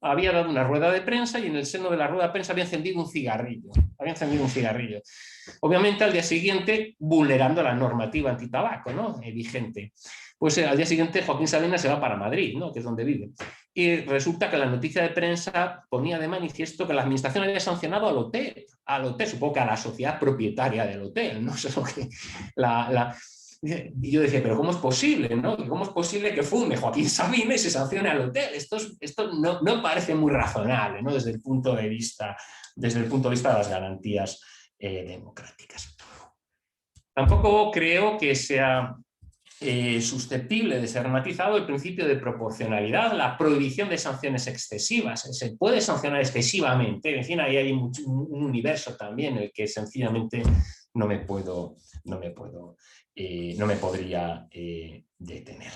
había dado una rueda de prensa y en el seno de la rueda de prensa había encendido un cigarrillo. Obviamente al día siguiente, vulnerando la normativa antitabaco, ¿no? Vigente. Pues al día siguiente Joaquín Sabina se va para Madrid, ¿no? Que es donde vive. Y resulta que la noticia de prensa ponía de manifiesto que la administración había sancionado al hotel, supongo que a la sociedad propietaria del hotel, ¿no? Eso es lo que Y yo decía, pero ¿cómo es posible, no? ¿Cómo es posible que fume Joaquín Sabina y se sancione al hotel? Esto no parece muy razonable, ¿no? Desde el punto de vista de las garantías democráticas. Tampoco creo que sea susceptible de ser matizado el principio de proporcionalidad, la prohibición de sanciones excesivas. Se puede sancionar excesivamente, en fin, ahí hay un universo también en el que sencillamente no me podría detener.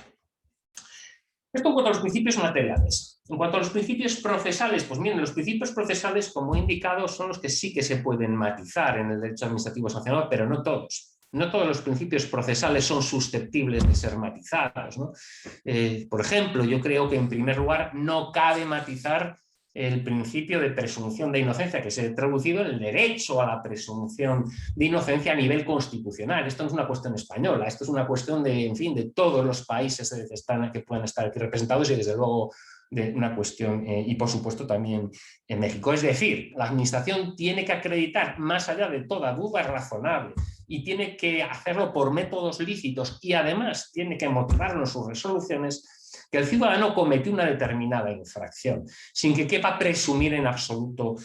Esto en cuanto a los principios materiales. En cuanto a los principios procesales, pues miren, los principios procesales, como he indicado, son los que sí que se pueden matizar en el derecho administrativo sancionador, pero no todos. No todos los principios procesales son susceptibles de ser matizados, ¿no? Por ejemplo, yo creo que en primer lugar no cabe matizar el principio de presunción de inocencia, que se ha traducido en el derecho a la presunción de inocencia a nivel constitucional. Esto no es una cuestión española, esto es una cuestión de, en fin, de todos los países que puedan estar aquí representados y desde luego de una cuestión, y por supuesto también en México. Es decir, la administración tiene que acreditar, más allá de toda duda razonable y tiene que hacerlo por métodos lícitos y además tiene que motivarnos sus resoluciones, que el ciudadano cometió una determinada infracción, sin que quepa presumir en absoluto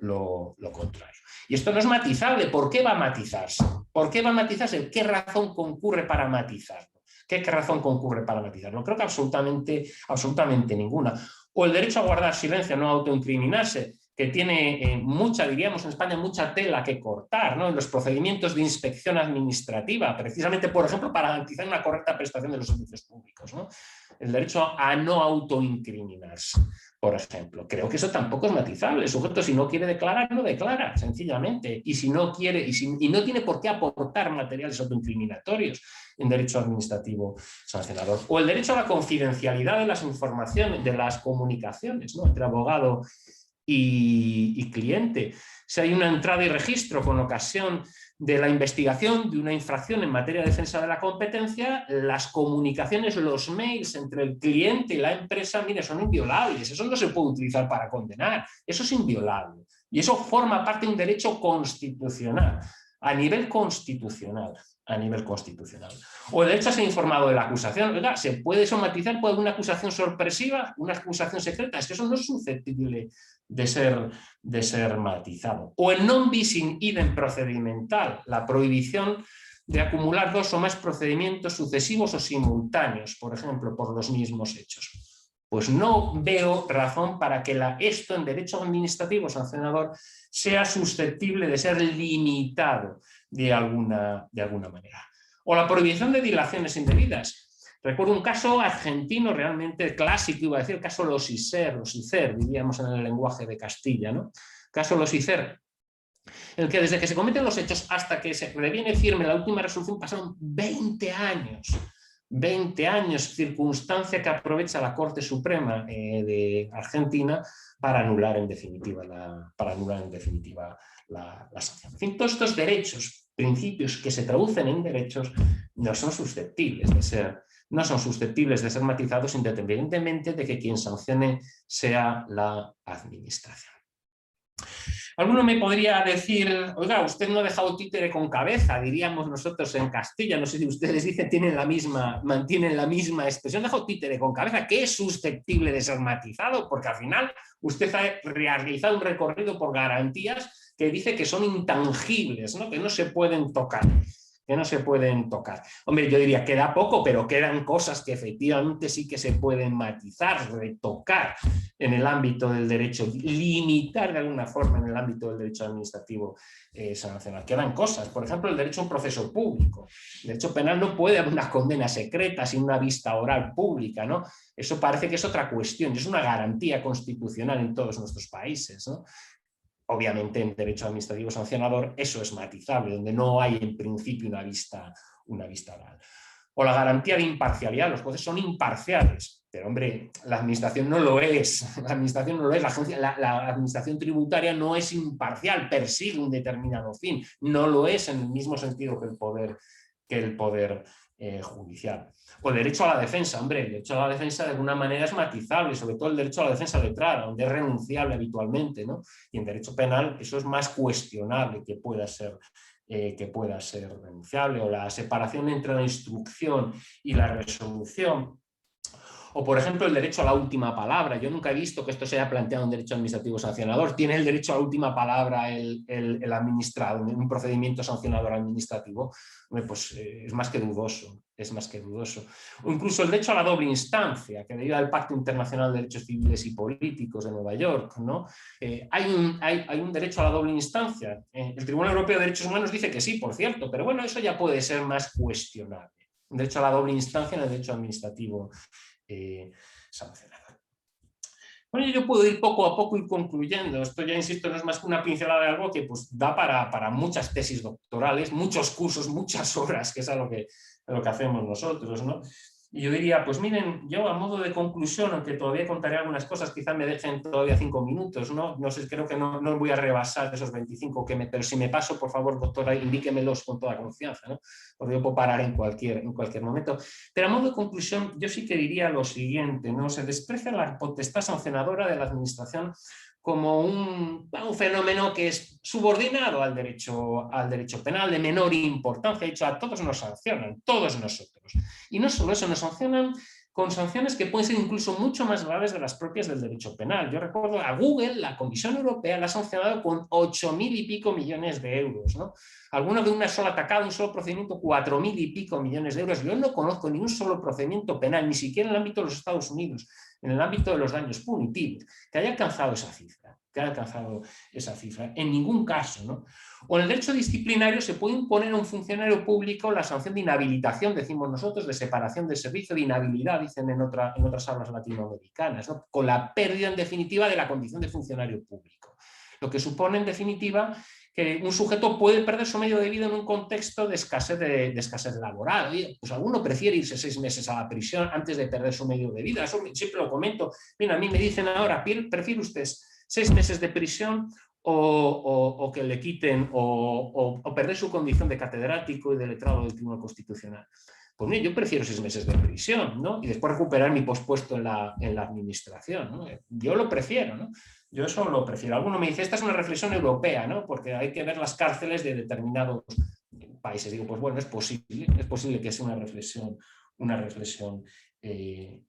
lo contrario. Y esto no es matizable. ¿Por qué va a matizarse? ¿Por qué va a matizarse? ¿Qué razón concurre para matizarlo? ¿Qué razón concurre para matizarlo? Creo que absolutamente ninguna. O el derecho a guardar silencio, a no autoincriminarse, que tiene mucha, diríamos en España, mucha tela que cortar, ¿no? En los procedimientos de inspección administrativa, precisamente, por ejemplo, para garantizar una correcta prestación de los servicios públicos, ¿no? El derecho a no autoincriminarse, por ejemplo. Creo que eso tampoco es matizable. El sujeto, si no quiere declarar, no declara, sencillamente. Y si no quiere, y no tiene por qué aportar materiales autoincriminatorios en derecho administrativo sancionador. O el derecho a la confidencialidad de las informaciones, de las comunicaciones, ¿no? Entre abogado y cliente. Si hay una entrada y registro con ocasión de la investigación de una infracción en materia de defensa de la competencia, las comunicaciones, los mails entre el cliente y la empresa, mire, son inviolables. Eso no se puede utilizar para condenar. Eso es inviolable. Y eso forma parte de un derecho constitucional, a nivel constitucional. O el derecho a ser informado de la acusación. Oiga, ¿se puede somatizar? ¿Puede haber una acusación sorpresiva? ¿Una acusación secreta? Es que eso no es susceptible de ser matizado. O el non bis in idem procedimental, la prohibición de acumular dos o más procedimientos sucesivos o simultáneos, por ejemplo, por los mismos hechos. Pues no veo razón para que esto en derecho administrativo sancionador sea susceptible de ser limitado de alguna manera. O la prohibición de dilaciones indebidas. Recuerdo un caso argentino realmente clásico, iba a decir el caso Los Iser, diríamos en el lenguaje de Castilla, ¿no? Caso Los Iser, en el que desde que se cometen los hechos hasta que se reviene firme la última resolución pasaron 20 años. 20 años, circunstancia que aprovecha la Corte Suprema de Argentina para anular en definitiva la sanción. En fin, todos estos derechos, principios que se traducen en derechos, no son susceptibles de ser matizados independientemente de que quien sancione sea la administración. Alguno me podría decir, oiga, usted no ha dejado títere con cabeza, diríamos nosotros en Castilla, no sé si ustedes dicen, mantienen la misma expresión, dejado títere con cabeza, que es susceptible de ser matizado, porque al final usted ha realizado un recorrido por garantías que dice que son intangibles, ¿no? Que no se pueden tocar. Hombre, yo diría, queda poco, pero quedan cosas que efectivamente sí que se pueden matizar, retocar en el ámbito del derecho, limitar de alguna forma en el ámbito del derecho administrativo sancionador. Quedan cosas, por ejemplo, el derecho a un proceso público. El derecho penal no puede haber una condena secreta sin una vista oral pública, ¿no? Eso parece que es otra cuestión, es una garantía constitucional en todos nuestros países, ¿no? Obviamente en derecho administrativo sancionador eso es matizable, donde no hay en principio una vista oral. O la garantía de imparcialidad, los jueces son imparciales, pero hombre, la administración no lo es, la administración tributaria no es imparcial, persigue un determinado fin, no lo es en el mismo sentido que el poder judicial. O el derecho a la defensa, hombre, el derecho a la defensa de alguna manera es matizable, sobre todo el derecho a la defensa letrada, donde es renunciable habitualmente, ¿no? Y en derecho penal eso es más cuestionable que pueda ser renunciable, o la separación entre la instrucción y la resolución. O, por ejemplo, el derecho a la última palabra. Yo nunca he visto que esto se haya planteado en derecho administrativo sancionador. ¿Tiene el derecho a la última palabra el administrado en un procedimiento sancionador administrativo? Pues es más que dudoso. O incluso el derecho a la doble instancia, que deriva del Pacto Internacional de Derechos Civiles y Políticos de Nueva York, ¿no? Hay un derecho a la doble instancia. El Tribunal Europeo de Derechos Humanos dice que sí, por cierto, pero bueno, eso ya puede ser más cuestionable. Un derecho a la doble instancia en el derecho administrativo sancionador. Bueno, yo puedo ir poco a poco y concluyendo. Esto ya, insisto, no es más que una pincelada de algo que pues, da para muchas tesis doctorales, muchos cursos, muchas horas, que es a lo que hacemos nosotros, ¿no? Y yo diría, pues miren, yo a modo de conclusión, aunque todavía contaré algunas cosas, quizás me dejen todavía 5 minutos, ¿no? No sé, creo que no voy a rebasar esos 25, pero si me paso, por favor, doctora, indíquemelos con toda confianza, ¿no? Porque yo puedo parar en cualquier momento. Pero a modo de conclusión, yo sí que diría lo siguiente, ¿no? Se desprecia la potestad sancionadora de la administración como un fenómeno que es subordinado al derecho penal, de menor importancia. De hecho, a todos nos sancionan, todos nosotros. Y no solo eso, nos sancionan con sanciones que pueden ser incluso mucho más graves de las propias del derecho penal. Yo recuerdo a Google, la Comisión Europea la ha sancionado con 8.000 y pico millones de euros, ¿no? Algunos de una sola atacada, un solo procedimiento, 4.000 y pico millones de euros. Yo no conozco ni un solo procedimiento penal, ni siquiera en el ámbito de los Estados Unidos, en el ámbito de los daños punitivos, que haya alcanzado esa cifra, en ningún caso, ¿no? O en el derecho disciplinario se puede imponer a un funcionario público la sanción de inhabilitación, decimos nosotros, de separación del servicio, de inhabilidad, dicen en otras aulas latinoamericanas, ¿no? Con la pérdida en definitiva de la condición de funcionario público. Lo que supone en definitiva que un sujeto puede perder su medio de vida en un contexto de escasez laboral. Oye, pues alguno prefiere irse 6 meses a la prisión antes de perder su medio de vida. Eso siempre lo comento. Mira, a mí me dicen ahora, ¿prefiere usted 6 meses de prisión o que le quiten o perder su condición de catedrático y de letrado del Tribunal Constitucional? Pues mira, yo prefiero 6 meses de prisión, ¿no? Y después recuperar mi pospuesto en la administración, ¿no? Yo lo prefiero, ¿no? Yo eso lo prefiero. Alguno me dice, esta es una reflexión europea, ¿no? Porque hay que ver las cárceles de determinados países. Digo, pues bueno, es posible que sea una reflexión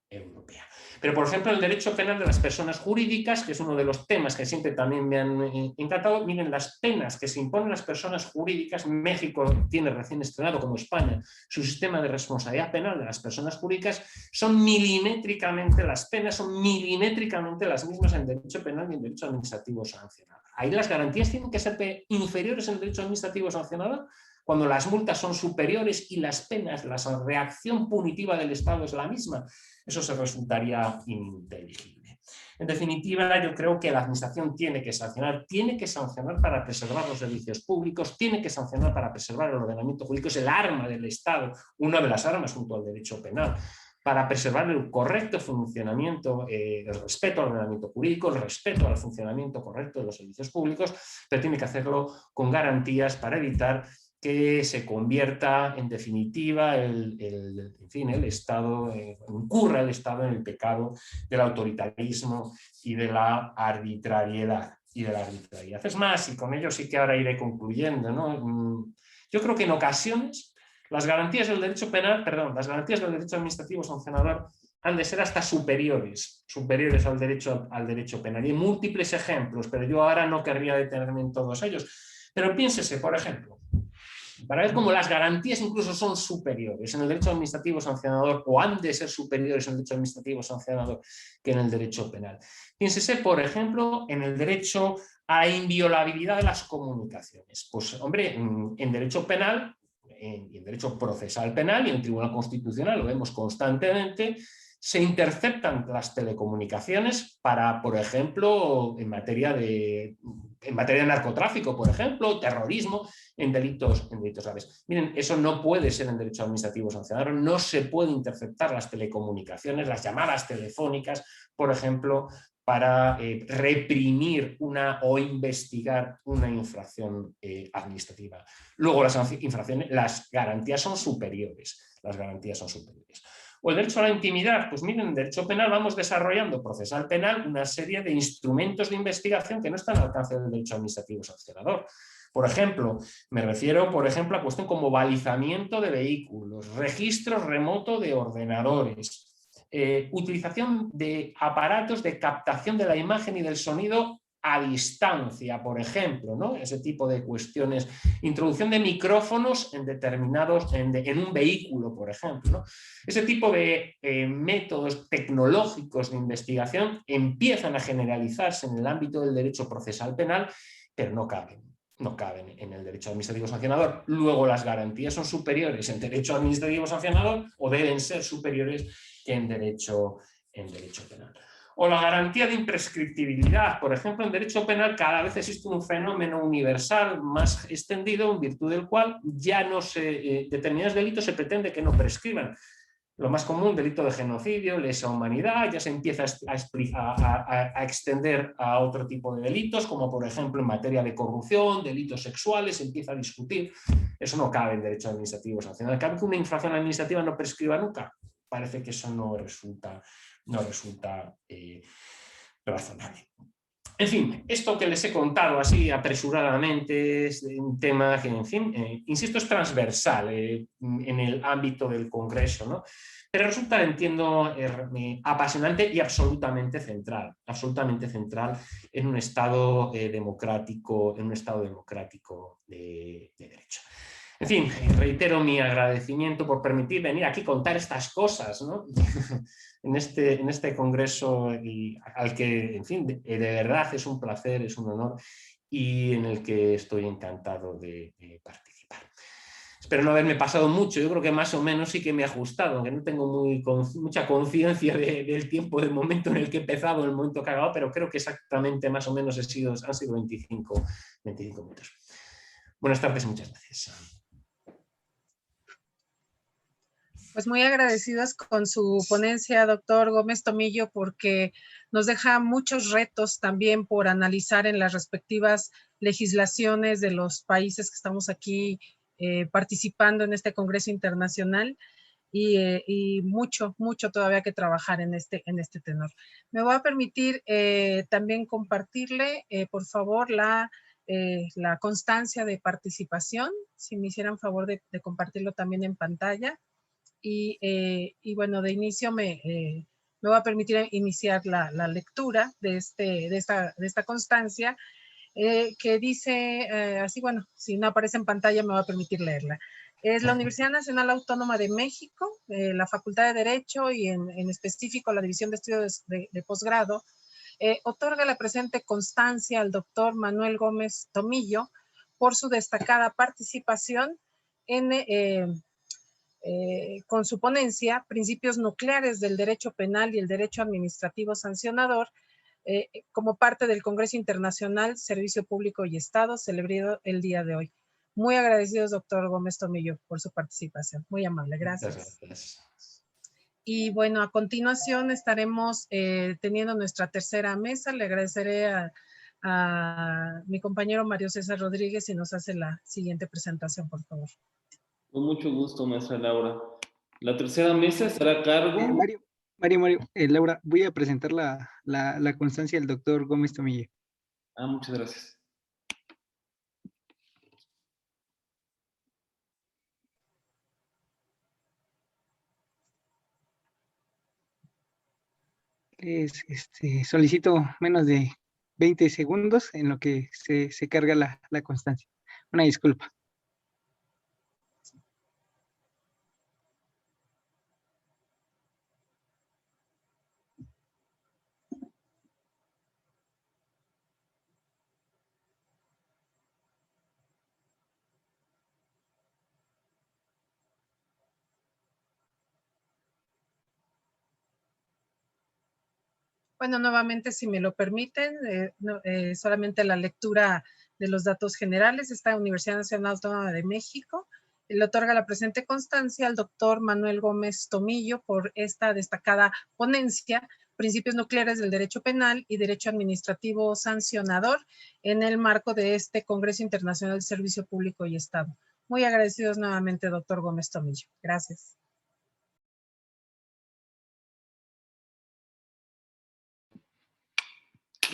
europea. Pero, por ejemplo, el derecho penal de las personas jurídicas, que es uno de los temas que siempre también me han encantado. Miren, las penas que se imponen a las personas jurídicas, México tiene recién estrenado, como España, su sistema de responsabilidad penal de las personas jurídicas, son milimétricamente, las penas son milimétricamente las mismas en derecho penal y en derecho administrativo sancionador. Ahí las garantías tienen que ser inferiores en derecho administrativo sancionador, cuando las multas son superiores y las penas, la reacción punitiva del Estado es la misma. Eso se resultaría ininteligible. En definitiva, yo creo que la administración tiene que sancionar para preservar los servicios públicos, tiene que sancionar para preservar el ordenamiento jurídico, es el arma del Estado, una de las armas junto al derecho penal, para preservar el correcto funcionamiento, el respeto al ordenamiento jurídico, el respeto al funcionamiento correcto de los servicios públicos, pero tiene que hacerlo con garantías para evitar que se convierta, en definitiva, el Estado, incurra el Estado en el pecado del autoritarismo y de la arbitrariedad. Es más, y con ello sí que ahora iré concluyendo, ¿no? Yo creo que en ocasiones las garantías del derecho administrativo sancionador han de ser hasta superiores al derecho penal. Y hay múltiples ejemplos, pero yo ahora no querría detenerme en todos ellos. Pero piénsese, por ejemplo, para ver cómo las garantías incluso son superiores en el derecho administrativo sancionador, o han de ser superiores en el derecho administrativo sancionador que en el derecho penal. Piénsese, por ejemplo, en el derecho a la inviolabilidad de las comunicaciones. Pues, hombre, en derecho penal, en derecho procesal penal y en el Tribunal Constitucional, lo vemos constantemente, se interceptan las telecomunicaciones para, por ejemplo, en materia de narcotráfico, por ejemplo, terrorismo, en delitos graves. Miren, eso no puede ser en derecho administrativo sancionador, no se puede interceptar las telecomunicaciones, las llamadas telefónicas, por ejemplo, para reprimir o investigar una infracción administrativa. Luego las garantías son superiores. O el derecho a la intimidad, pues miren, en derecho penal vamos desarrollando, procesal penal, una serie de instrumentos de investigación que no están al alcance del derecho administrativo sancionador. Por ejemplo, me refiero, a cuestión como balizamiento de vehículos, registro remoto de ordenadores, utilización de aparatos de captación de la imagen y del sonido a distancia, por ejemplo, ¿no? Ese tipo de cuestiones. Introducción de micrófonos en un vehículo, por ejemplo, ¿no? Ese tipo de métodos tecnológicos de investigación empiezan a generalizarse en el ámbito del derecho procesal penal, pero no caben en el derecho administrativo sancionador. Luego las garantías son superiores en derecho administrativo sancionador, o deben ser superiores que en derecho penal. O la garantía de imprescriptibilidad. Por ejemplo, en derecho penal cada vez existe un fenómeno universal más extendido, en virtud del cual ya no determinados delitos se pretende que no prescriban. Lo más común, delito de genocidio, lesa humanidad, ya se empieza a extender a otro tipo de delitos, como por ejemplo en materia de corrupción, delitos sexuales, se empieza a discutir. Eso no cabe en derecho administrativo sancionador. ¿Cabe que una infracción administrativa no prescriba nunca? Parece que eso no resulta razonable. En fin, esto que les he contado así apresuradamente es un tema que, en fin, insisto, es transversal en el ámbito del Congreso, ¿no? Pero resulta, entiendo, apasionante y absolutamente central en un Estado democrático, de derecho. En fin, reitero mi agradecimiento por permitir venir aquí a contar estas cosas, ¿no? en este congreso y al que, en fin, de verdad es un placer, es un honor y en el que estoy encantado de participar. Espero no haberme pasado mucho, yo creo que más o menos sí que me he ajustado, aunque no tengo mucha conciencia del tiempo, del momento en el que he empezado, el momento que he acabado, pero creo que exactamente más o menos han sido 25 minutos. Buenas tardes, muchas gracias. Pues muy agradecidos con su ponencia, doctor Gómez Tomillo, porque nos deja muchos retos también por analizar en las respectivas legislaciones de los países que estamos aquí participando en este Congreso Internacional y mucho todavía que trabajar en este tenor. Me voy a permitir también compartirle, por favor, la constancia de participación, si me hicieran favor de compartirlo también en pantalla. Y bueno, de inicio me va a permitir iniciar la lectura de esta constancia que dice así, bueno, si no aparece en pantalla me va a permitir leerla. Es la Universidad Nacional Autónoma de México, la Facultad de Derecho y en específico la División de Estudios de Posgrado, otorga la presente constancia al doctor Manuel Gómez Tomillo por su destacada participación con su ponencia, Principios Nucleares del Derecho Penal y el Derecho Administrativo Sancionador, como parte del Congreso Internacional Servicio Público y Estado, celebrado el día de hoy. Muy agradecidos, doctor Gómez Tomillo, por su participación. Muy amable, gracias. Muchas gracias. Y bueno, a continuación estaremos teniendo nuestra tercera mesa. Le agradeceré a mi compañero Mario César Rodríguez si nos hace la siguiente presentación, por favor. Con mucho gusto, maestra Laura. La tercera mesa estará a cargo... Mario, Laura, voy a presentar la constancia del doctor Gómez Tomillo. Muchas gracias. Solicito menos de 20 segundos en lo que se carga la constancia. Una disculpa. Bueno, nuevamente, si me lo permiten, solamente la lectura de los datos generales. Esta Universidad Nacional Autónoma de México le otorga la presente constancia al doctor Manuel Gómez Tomillo por esta destacada ponencia, Principios Nucleares del Derecho Penal y Derecho Administrativo Sancionador, en el marco de este Congreso Internacional de Servicio Público y Estado. Muy agradecidos nuevamente, doctor Gómez Tomillo. Gracias.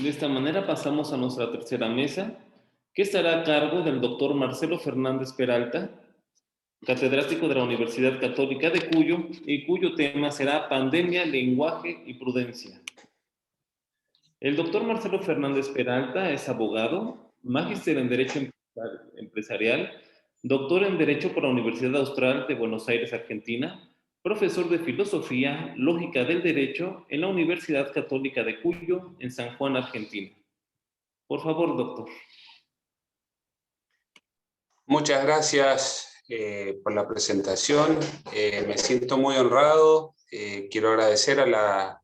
De esta manera pasamos a nuestra tercera mesa, que estará a cargo del doctor Marcelo Fernández Peralta, catedrático de la Universidad Católica de Cuyo, y cuyo tema será Pandemia, Lenguaje y Prudencia. El doctor Marcelo Fernández Peralta es abogado, magíster en Derecho Empresarial, doctor en Derecho por la Universidad Austral de Buenos Aires, Argentina, profesor de Filosofía, Lógica del Derecho en la Universidad Católica de Cuyo, en San Juan, Argentina. Por favor, doctor. Muchas gracias por la presentación. Me siento muy honrado. Quiero agradecer a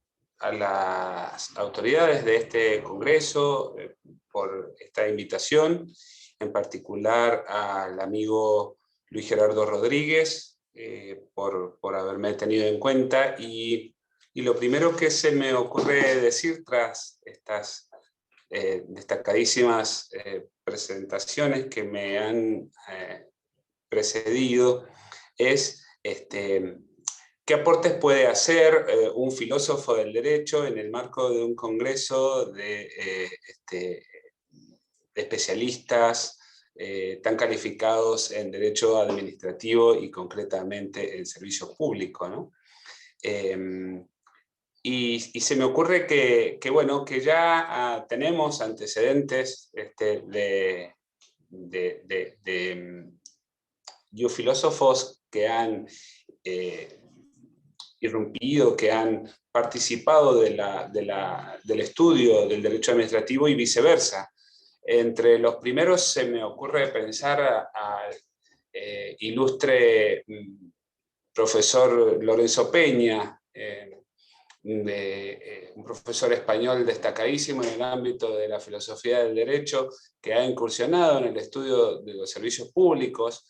las autoridades de este congreso por esta invitación, en particular al amigo Luis Gerardo Rodríguez, por haberme tenido en cuenta, y lo primero que se me ocurre decir tras estas destacadísimas presentaciones que me han precedido es ¿Qué aportes puede hacer un filósofo del derecho en el marco de un congreso de especialistas tan calificados en derecho administrativo y concretamente en servicio público, ¿no? Y se me ocurre que ya tenemos antecedentes de geofilósofos que han irrumpido, que han participado del estudio del derecho administrativo y viceversa. Entre los primeros se me ocurre pensar al ilustre profesor Lorenzo Peña, un profesor español destacadísimo en el ámbito de la filosofía del derecho, que ha incursionado en el estudio de los servicios públicos,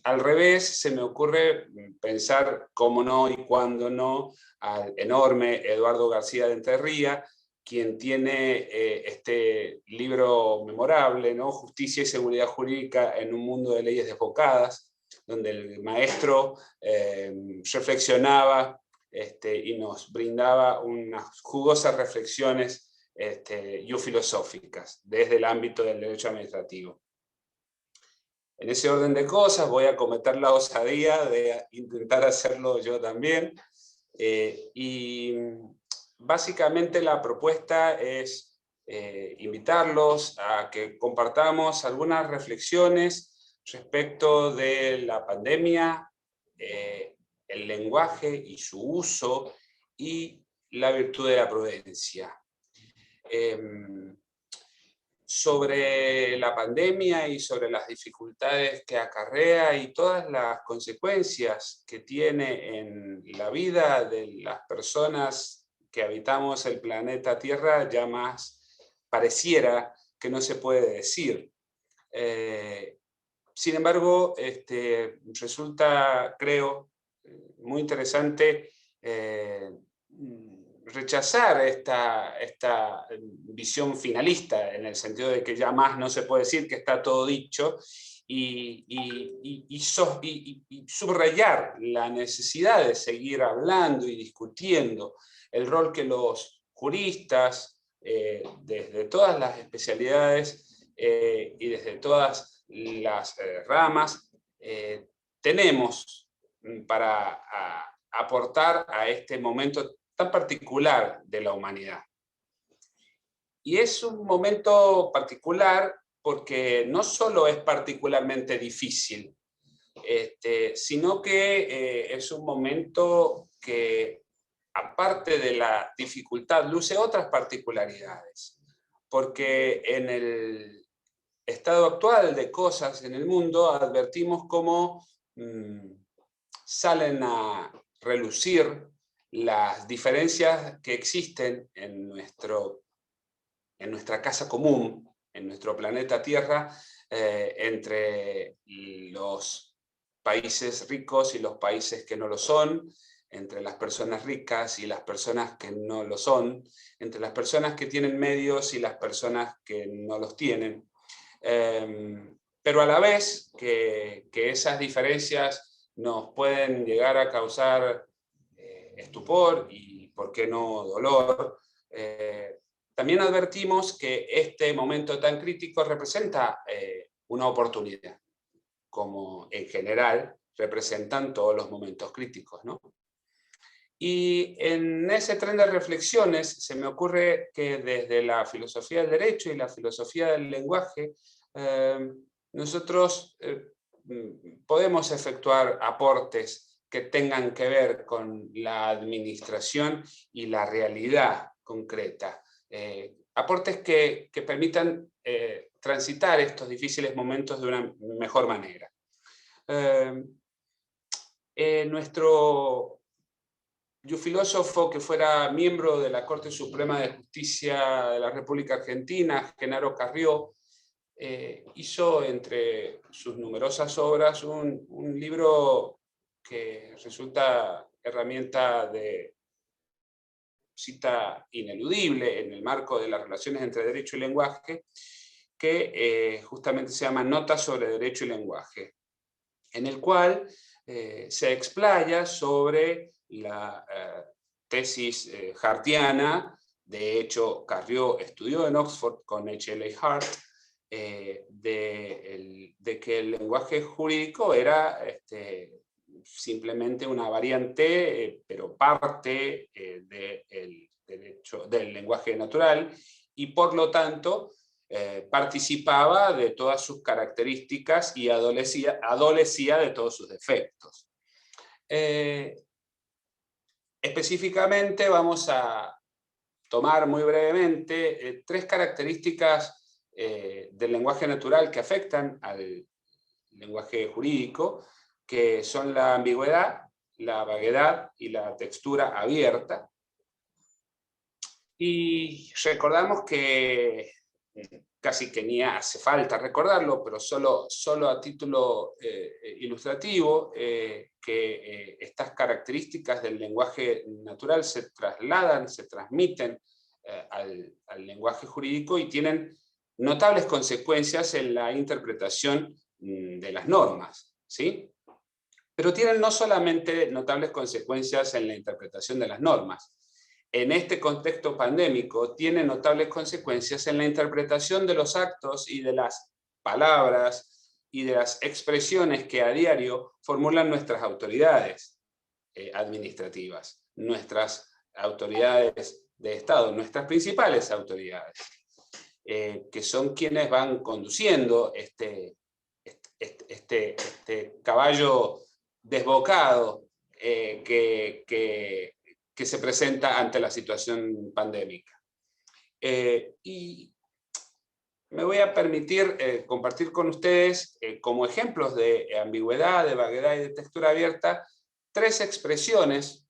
al revés se me ocurre pensar cómo no y cuándo no al enorme Eduardo García de Enterría, quien tiene este libro memorable, ¿no? Justicia y seguridad jurídica en un mundo de leyes desbocadas, donde el maestro reflexionaba y nos brindaba unas jugosas reflexiones filosóficas desde el ámbito del derecho administrativo. En ese orden de cosas voy a cometer la osadía de intentar hacerlo yo también. Y básicamente la propuesta es invitarlos a que compartamos algunas reflexiones respecto de la pandemia, el lenguaje y su uso, y la virtud de la prudencia. Sobre la pandemia y sobre las dificultades que acarrea y todas las consecuencias que tiene en la vida de las personas que habitamos el planeta Tierra, ya más pareciera que no se puede decir. Sin embargo, resulta, creo, muy interesante rechazar esta visión finalista, en el sentido de que ya más no se puede decir, que está todo dicho, y subrayar la necesidad de seguir hablando y discutiendo el rol que los juristas, desde todas las especialidades y desde todas las ramas, tenemos para aportar a este momento tan particular de la humanidad. Y es un momento particular porque no solo es particularmente difícil, sino que es un momento que, aparte de la dificultad, luce otras particularidades. Porque en el estado actual de cosas en el mundo advertimos cómo salen a relucir las diferencias que existen en nuestra casa común, en nuestro planeta Tierra, entre los países ricos y los países que no lo son, entre las personas ricas y las personas que no lo son, entre las personas que tienen medios y las personas que no los tienen. Pero a la vez que esas diferencias nos pueden llegar a causar estupor y, ¿por qué no, dolor? También advertimos que este momento tan crítico representa una oportunidad, como en general representan todos los momentos críticos, ¿no? Y en ese tren de reflexiones se me ocurre que desde la filosofía del derecho y la filosofía del lenguaje, nosotros podemos efectuar aportes que tengan que ver con la administración y la realidad concreta. Aportes que permitan transitar estos difíciles momentos de una mejor manera. Nuestro filósofo que fuera miembro de la Corte Suprema de Justicia de la República Argentina, Genaro Carrió, hizo entre sus numerosas obras un libro que resulta herramienta de cita ineludible en el marco de las relaciones entre derecho y lenguaje, que justamente se llama Notas sobre Derecho y Lenguaje, en el cual se explaya sobre la tesis hartiana. De hecho, Carrió estudió en Oxford con H.L. Hart, de que el lenguaje jurídico era simplemente una variante, pero parte del lenguaje natural, y por lo tanto participaba de todas sus características y adolecía de todos sus defectos. Específicamente vamos a tomar muy brevemente 3 características del lenguaje natural que afectan al lenguaje jurídico, que son la ambigüedad, la vaguedad y la textura abierta. Y recordamos que, casi que ni hace falta recordarlo, pero solo a título ilustrativo, que estas características del lenguaje natural se trasladan, se transmiten al lenguaje jurídico y tienen notables consecuencias en la interpretación de las normas, ¿sí? Pero tienen no solamente notables consecuencias en la interpretación de las normas. En este contexto pandémico tiene notables consecuencias en la interpretación de los actos y de las palabras y de las expresiones que a diario formulan nuestras autoridades administrativas, nuestras autoridades de Estado, nuestras principales autoridades, que son quienes van conduciendo este caballo desbocado que se presenta ante la situación pandémica. Y me voy a permitir compartir con ustedes, como ejemplos de ambigüedad, de vaguedad y de textura abierta, 3 expresiones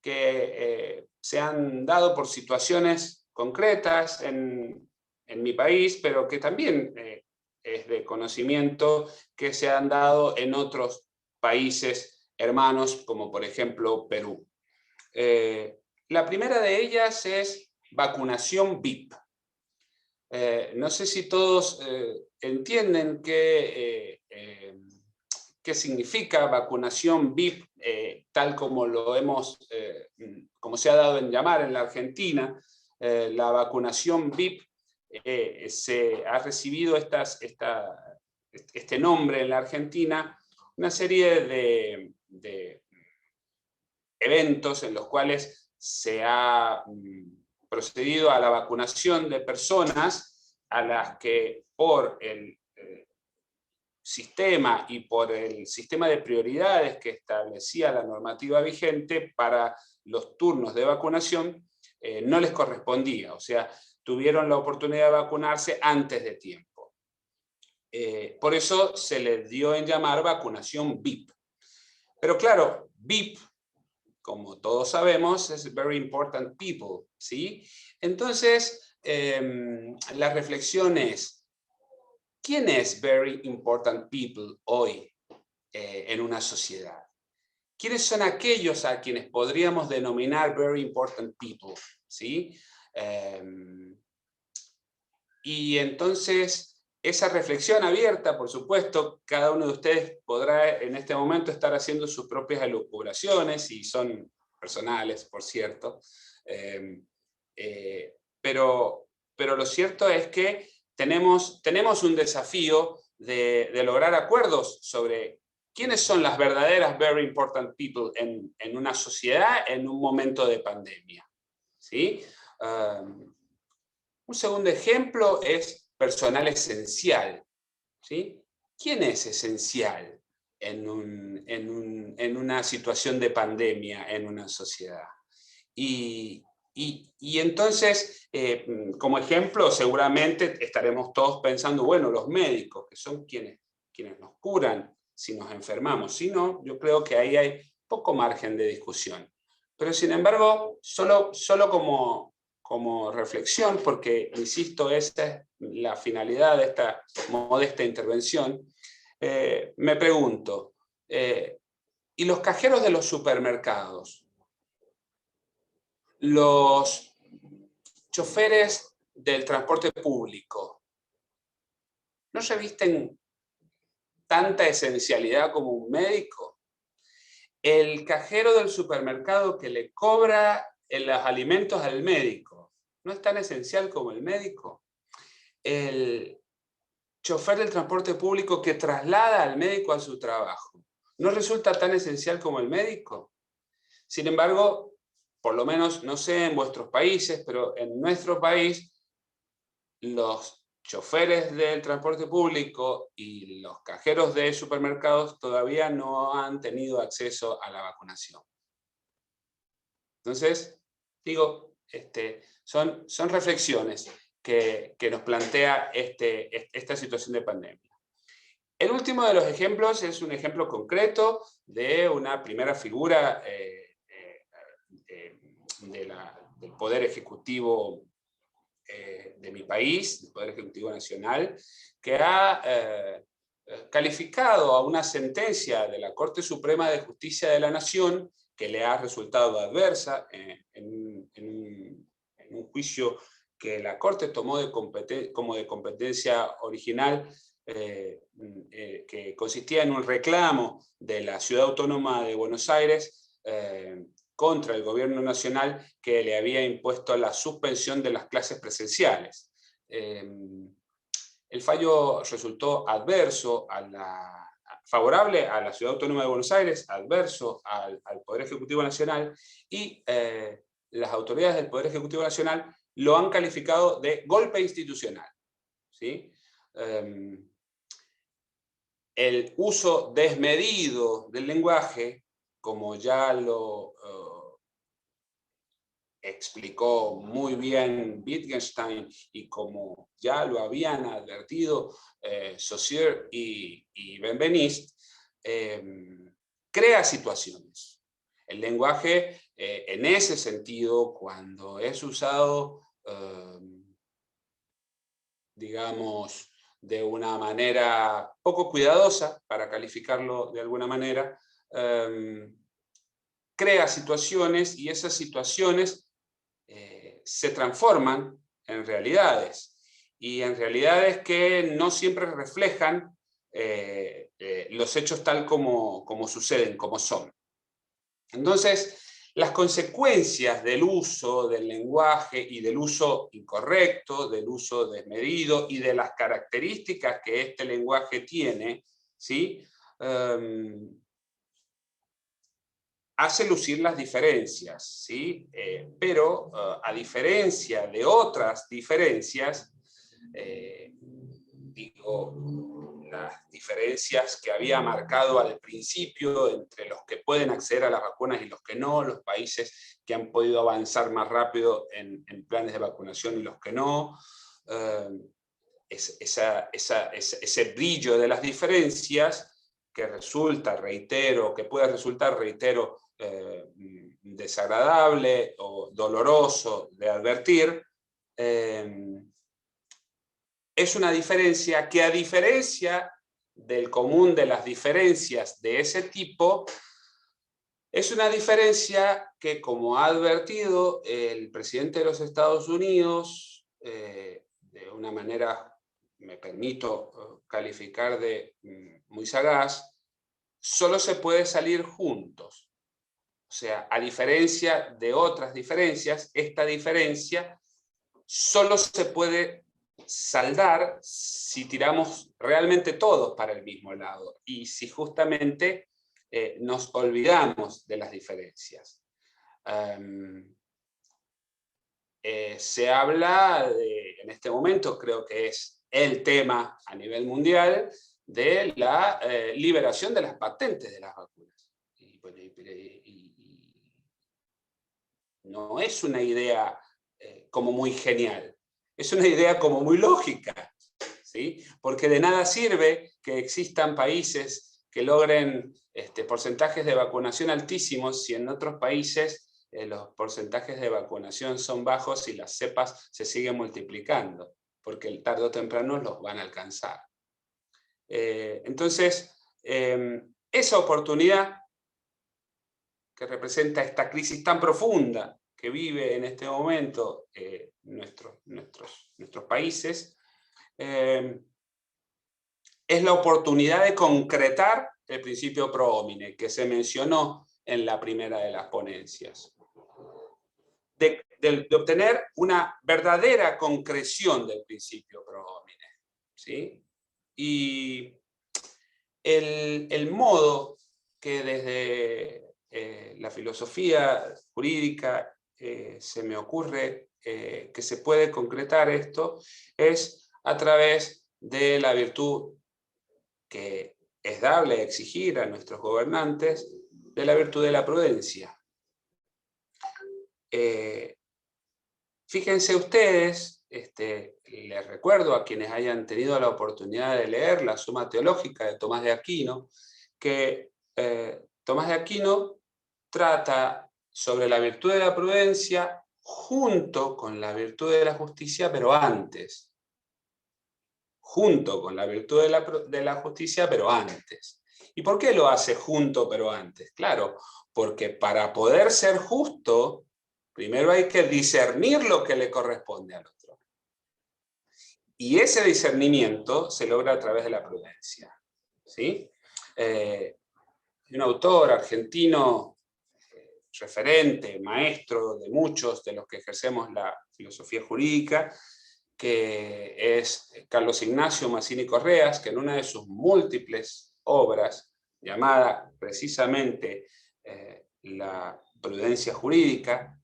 que se han dado por situaciones concretas en mi país, pero que también es de conocimiento que se han dado en otros países hermanos, como por ejemplo Perú. La primera de ellas es vacunación VIP. No sé si todos entienden qué significa vacunación VIP, tal como como se ha dado en llamar en la Argentina. La vacunación VIP se ha recibido este nombre en la Argentina, una serie de eventos en los cuales se ha procedido a la vacunación de personas a las que por el sistema y por el sistema de prioridades que establecía la normativa vigente para los turnos de vacunación no les correspondía, o sea, tuvieron la oportunidad de vacunarse antes de tiempo. Por eso se les dio en llamar vacunación VIP. Pero claro, VIP, como todos sabemos, es very important people, ¿sí? Entonces, la reflexión es, ¿quién es very important people hoy en una sociedad? ¿Quiénes son aquellos a quienes podríamos denominar very important people, ¿sí? Y entonces, esa reflexión abierta, por supuesto, cada uno de ustedes podrá en este momento estar haciendo sus propias elucubraciones, y son personales, por cierto, pero lo cierto es que tenemos un desafío de lograr acuerdos sobre quiénes son las verdaderas very important people en una sociedad en un momento de pandemia, ¿sí? Un segundo ejemplo es personal esencial, ¿sí? ¿Quién es esencial en una situación de pandemia en una sociedad? Y entonces, como ejemplo, seguramente estaremos todos pensando, bueno, los médicos, que son quienes nos curan si nos enfermamos. Si no, yo creo que ahí hay poco margen de discusión. Pero sin embargo, solo como reflexión, porque, insisto, esta es la finalidad de esta modesta intervención, me pregunto, ¿y los cajeros de los supermercados? ¿Los choferes del transporte público no revisten tanta esencialidad como un médico? el cajero del supermercado que le cobra los alimentos al médico no es tan esencial como el médico. El chofer del transporte público que traslada al médico a su trabajo no resulta tan esencial como el médico. Sin embargo, por lo menos, no sé en vuestros países, pero en nuestro país, los choferes del transporte público y los cajeros de supermercados todavía no han tenido acceso a la vacunación. Entonces, digo, son reflexiones que nos plantea esta situación de pandemia. El último de los ejemplos es un ejemplo concreto de una primera figura del Poder Ejecutivo de mi país, del Poder Ejecutivo Nacional, que ha calificado a una sentencia de la Corte Suprema de Justicia de la Nación que le ha resultado adversa en un juicio que la Corte tomó como de competencia original, que consistía en un reclamo de la Ciudad Autónoma de Buenos Aires contra el gobierno nacional que le había impuesto la suspensión de las clases presenciales. El fallo resultó adverso favorable a la Ciudad Autónoma de Buenos Aires, adverso al Poder Ejecutivo Nacional, y las autoridades del Poder Ejecutivo Nacional lo han calificado de golpe institucional, ¿sí? El uso desmedido del lenguaje, como ya lo explicó muy bien Wittgenstein y como ya lo habían advertido Saussure y Benveniste, crea situaciones. El lenguaje, en ese sentido, cuando es usado, digamos, de una manera poco cuidadosa, para calificarlo de alguna manera, crea situaciones y esas situaciones se transforman en realidades, y en realidades que no siempre reflejan los hechos tal como suceden, como son. Entonces, las consecuencias del uso del lenguaje y del uso incorrecto, del uso desmedido y de las características que este lenguaje tiene, ¿sí? Hace lucir las diferencias, ¿sí? Pero a diferencia de otras diferencias, digo, las diferencias que había marcado al principio entre los que pueden acceder a las vacunas y los que no, los países que han podido avanzar más rápido en planes de vacunación y los que no, ese brillo de las diferencias que resulta, reitero, que puede resultar, reitero, desagradable o doloroso de advertir, es una diferencia que, a diferencia del común de las diferencias de ese tipo, es una diferencia que, como ha advertido el presidente de los Estados Unidos, de una manera, me permito calificar de muy sagaz, solo se puede salir juntos. O sea, a diferencia de otras diferencias, esta diferencia solo se puede saldar si tiramos realmente todos para el mismo lado y si justamente nos olvidamos de las diferencias. Se habla en este momento, creo que es el tema a nivel mundial, de la liberación de las patentes de las vacunas. No es una idea como muy genial, es una idea como muy lógica, ¿sí? Porque de nada sirve que existan países que logren porcentajes de vacunación altísimos si en otros países los porcentajes de vacunación son bajos y las cepas se siguen multiplicando, porque tarde o temprano los van a alcanzar. Entonces, esa oportunidad que representa esta crisis tan profunda que vive en este momento nuestros países, es la oportunidad de concretar el principio pro homine, que se mencionó en la primera de las ponencias. De obtener una verdadera concreción del principio pro homine, ¿sí? Y el modo que desde la filosofía jurídica se me ocurre que se puede concretar esto es a través de la virtud que es dable exigir a nuestros gobernantes, de la virtud de la prudencia. Fíjense ustedes, les recuerdo a quienes hayan tenido la oportunidad de leer la Suma Teológica de Tomás de Aquino, que Tomás de Aquino trata sobre la virtud de la prudencia junto con la virtud de la justicia, pero antes. Junto con la virtud de la justicia, pero antes. ¿Y por qué lo hace junto, pero antes? Claro, porque para poder ser justo, primero hay que discernir lo que le corresponde al otro. Y ese discernimiento se logra a través de la prudencia, ¿sí? Un autor argentino, referente, maestro de muchos de los que ejercemos la filosofía jurídica, que es Carlos Ignacio Mazzini Correas, que en una de sus múltiples obras, llamada precisamente La prudencia jurídica,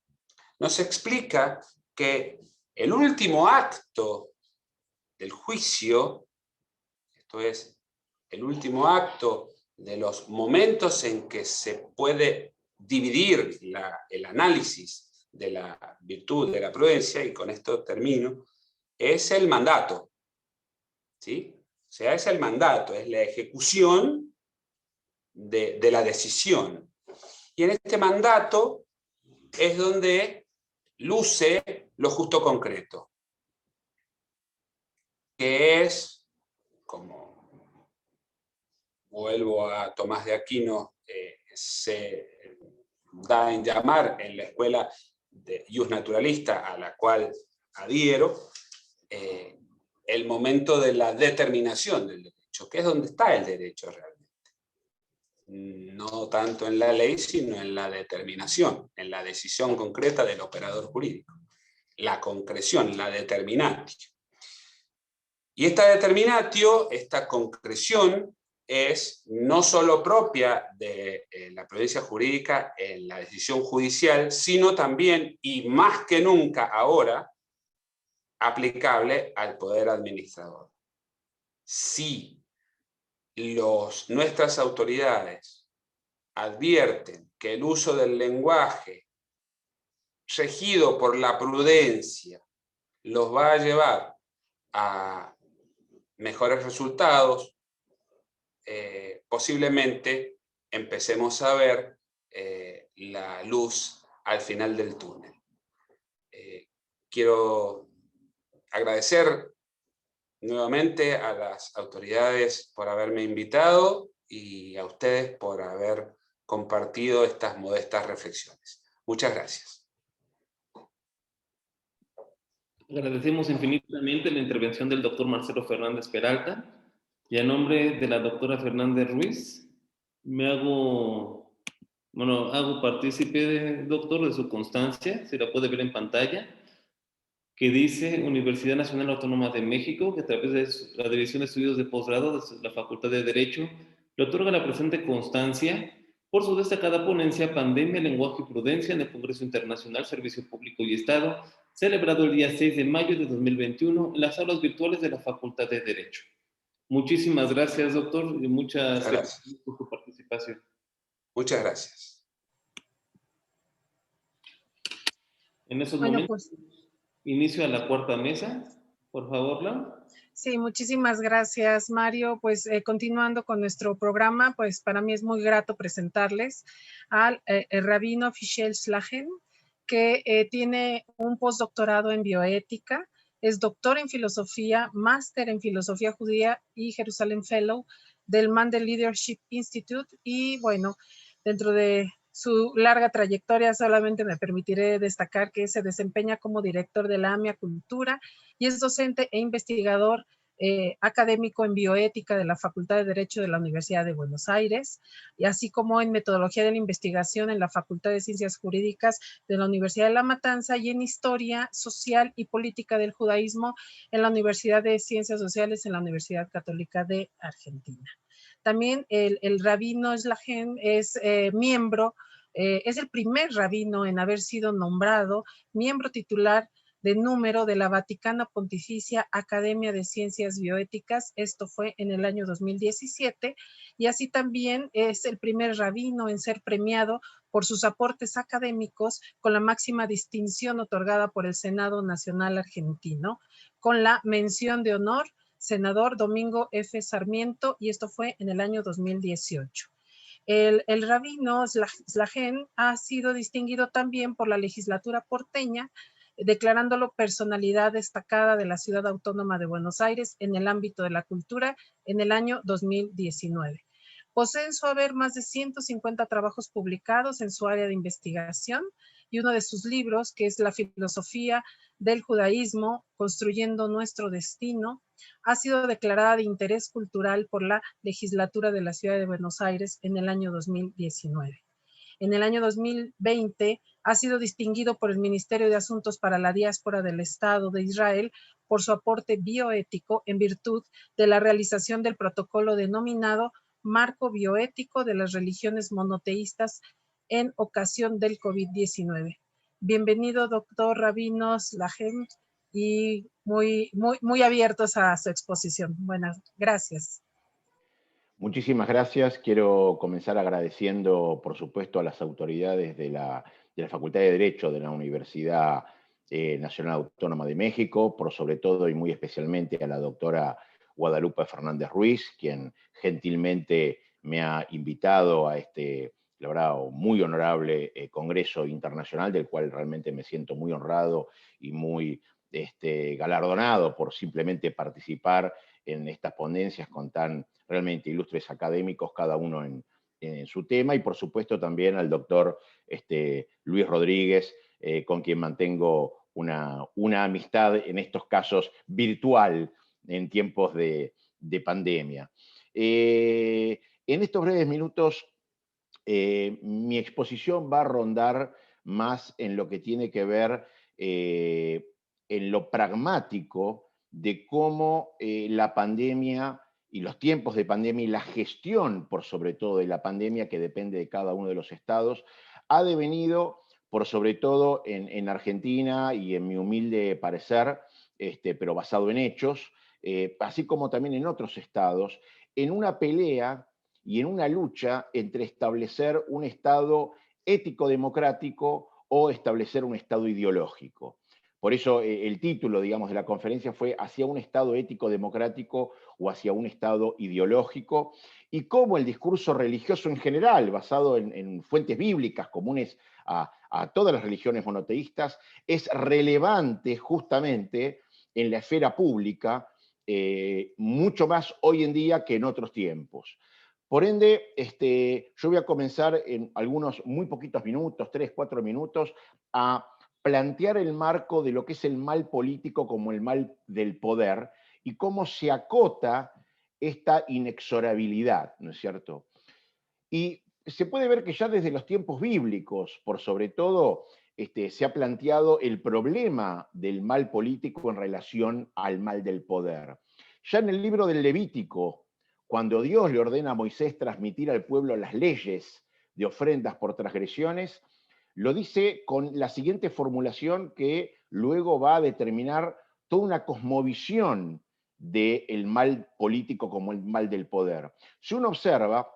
nos explica que el último acto del juicio, esto es, el último acto de los momentos en que se puede dividir el análisis de la virtud de la prudencia, y con esto termino, es el mandato, ¿sí? O sea, es el mandato, es la ejecución de la decisión. Y en este mandato es donde luce lo justo concreto, que es, como vuelvo a Tomás de Aquino, se da en llamar en la escuela de ius naturalista a la cual adhiero, el momento de la determinación del derecho, que es donde está el derecho realmente. No tanto en la ley, sino en la determinación, en la decisión concreta del operador jurídico. La concreción, la determinatio. Y esta determinatio, esta concreción, es no solo propia de la prudencia jurídica en la decisión judicial, sino también, y más que nunca ahora, aplicable al poder administrador. Si nuestras autoridades advierten que el uso del lenguaje regido por la prudencia los va a llevar a mejores resultados, posiblemente empecemos a ver la luz al final del túnel. Quiero agradecer nuevamente a las autoridades por haberme invitado y a ustedes por haber compartido estas modestas reflexiones. Muchas gracias. Agradecemos infinitamente la intervención del doctor Marcelo Fernández Peralta y a nombre de la doctora Fernández Ruiz hago partícipe, doctor, de su constancia, se la puede ver en pantalla, que dice Universidad Nacional Autónoma de México, que a través de la División de Estudios de Posgrado de la Facultad de Derecho, le otorga la presente constancia por su destacada ponencia Pandemia, Lenguaje y Prudencia en el Congreso Internacional Servicio Público y Estado, celebrado el día 6 de mayo de 2021 en las aulas virtuales de la Facultad de Derecho. Muchísimas gracias, doctor, y muchas gracias por su participación. Muchas gracias. En esos momentos, inicio a la cuarta mesa. Por favor, Laura. Sí, muchísimas gracias, Mario. Pues continuando con nuestro programa, pues para mí es muy grato presentarles al rabino Fischel Schlagen, que tiene un postdoctorado en bioética, es doctor en filosofía, máster en filosofía judía y Jerusalem Fellow del Mandel Leadership Institute. Y bueno, dentro de su larga trayectoria solamente me permitiré destacar que se desempeña como director de la AMIA Cultura y es docente e investigador académico en bioética de la Facultad de Derecho de la Universidad de Buenos Aires, y así como en metodología de la investigación en la Facultad de Ciencias Jurídicas de la Universidad de La Matanza y en historia social y política del judaísmo en la Universidad de Ciencias Sociales en la Universidad Católica de Argentina. También el rabino Slahen es miembro, es el primer rabino en haber sido nombrado miembro titular de número de la Vaticana Pontificia Academia de Ciencias Bioéticas. Esto fue en el año 2017, y así también es el primer rabino en ser premiado por sus aportes académicos con la máxima distinción otorgada por el Senado Nacional Argentino, con la mención de honor senador Domingo F. Sarmiento, y esto fue en el año 2018. El rabino Slahen ha sido distinguido también por la legislatura porteña, declarándolo personalidad destacada de la Ciudad Autónoma de Buenos Aires en el ámbito de la cultura en el año 2019. Posee en su haber más de 150 trabajos publicados en su área de investigación, y uno de sus libros, que es La filosofía del judaísmo, construyendo nuestro destino, ha sido declarada de interés cultural por la legislatura de la Ciudad de Buenos Aires en el año 2019. En el año 2020 ha sido distinguido por el Ministerio de Asuntos para la Diáspora del Estado de Israel por su aporte bioético en virtud de la realización del protocolo denominado Marco Bioético de las Religiones Monoteístas en ocasión del COVID-19. Bienvenido, doctor Rabino Slahen, y muy abiertos a su exposición. Buenas, gracias. Muchísimas gracias. Quiero comenzar agradeciendo, por supuesto, a las autoridades de la Facultad de Derecho de la Universidad Nacional Autónoma de México, por sobre todo y muy especialmente a la doctora Guadalupe Fernández Ruiz, quien gentilmente me ha invitado a este, la verdad, muy honorable Congreso Internacional, del cual realmente me siento muy honrado y muy galardonado por simplemente participar en estas ponencias con tan realmente ilustres académicos, cada uno en su tema, y por supuesto también al doctor Luis Rodríguez, con quien mantengo una amistad, en estos casos virtual, en tiempos de pandemia. En estos breves minutos, mi exposición va a rondar más en lo que tiene que ver en lo pragmático de cómo la pandemia y los tiempos de pandemia y la gestión, por sobre todo, de la pandemia, que depende de cada uno de los estados, ha devenido, por sobre todo en Argentina y en mi humilde parecer, pero basado en hechos, así como también en otros estados, en una pelea y en una lucha entre establecer un estado ético-democrático o establecer un estado ideológico. Por eso el título, digamos, de la conferencia fue hacia un estado ético-democrático o hacia un estado ideológico, y cómo el discurso religioso en general, basado en fuentes bíblicas comunes a todas las religiones monoteístas, es relevante justamente en la esfera pública, mucho más hoy en día que en otros tiempos. Por ende, yo voy a comenzar en algunos muy poquitos minutos, 3, 4 minutos, a plantear el marco de lo que es el mal político como el mal del poder y cómo se acota esta inexorabilidad, ¿no es cierto? Y se puede ver que ya desde los tiempos bíblicos, por sobre todo, se ha planteado el problema del mal político en relación al mal del poder. Ya en el libro del Levítico, cuando Dios le ordena a Moisés transmitir al pueblo las leyes de ofrendas por transgresiones, lo dice con la siguiente formulación que luego va a determinar toda una cosmovisión del mal político como el mal del poder. Si uno observa,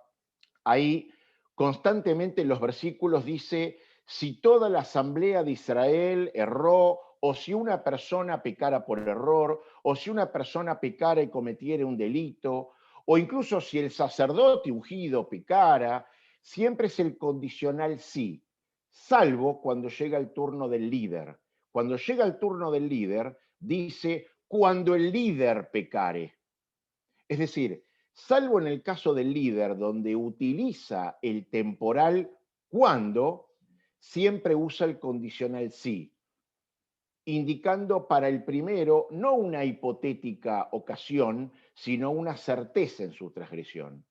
ahí constantemente en los versículos dice, si toda la asamblea de Israel erró, o si una persona pecara por error, o si una persona pecara y cometiera un delito, o incluso si el sacerdote ungido pecara, siempre es el condicional sí, salvo cuando llega el turno del líder. Cuando llega el turno del líder, dice, cuando el líder pecare. Es decir, salvo en el caso del líder, donde utiliza el temporal cuando, siempre usa el condicional sí. indicando para el primero no una hipotética ocasión, sino una certeza en su transgresión.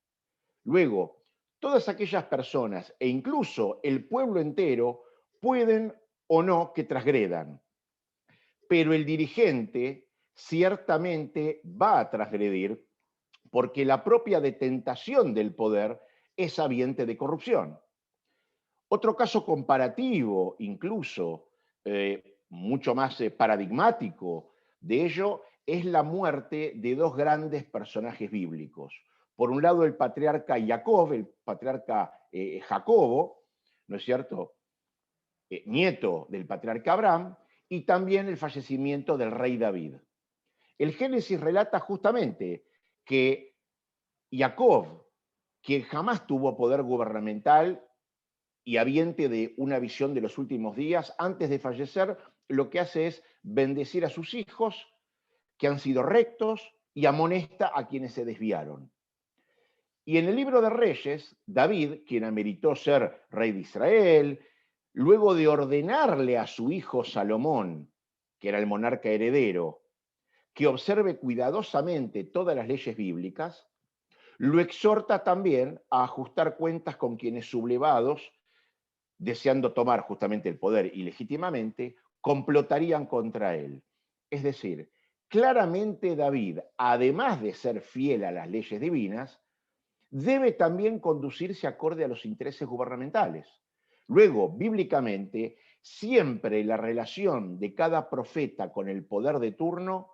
Luego, todas aquellas personas e incluso el pueblo entero pueden o no que transgredan, pero el dirigente ciertamente va a transgredir porque la propia detentación del poder es habiente de corrupción. Otro caso comparativo, incluso mucho más paradigmático de ello, es la muerte de dos grandes personajes bíblicos. Por un lado, el patriarca Jacob, el patriarca Jacobo, ¿no es cierto?, nieto del patriarca Abraham, y también el fallecimiento del rey David. El Génesis relata justamente que Jacob, quien jamás tuvo poder gubernamental y habiente de una visión de los últimos días, antes de fallecer, lo que hace es bendecir a sus hijos que han sido rectos y amonesta a quienes se desviaron. Y en el libro de Reyes, David, quien ameritó ser rey de Israel, luego de ordenarle a su hijo Salomón, que era el monarca heredero, que observe cuidadosamente todas las leyes bíblicas, lo exhorta también a ajustar cuentas con quienes sublevados, deseando tomar justamente el poder ilegítimamente, complotarían contra él. Es decir, claramente David, además de ser fiel a las leyes divinas, debe también conducirse acorde a los intereses gubernamentales. Luego, bíblicamente, siempre la relación de cada profeta con el poder de turno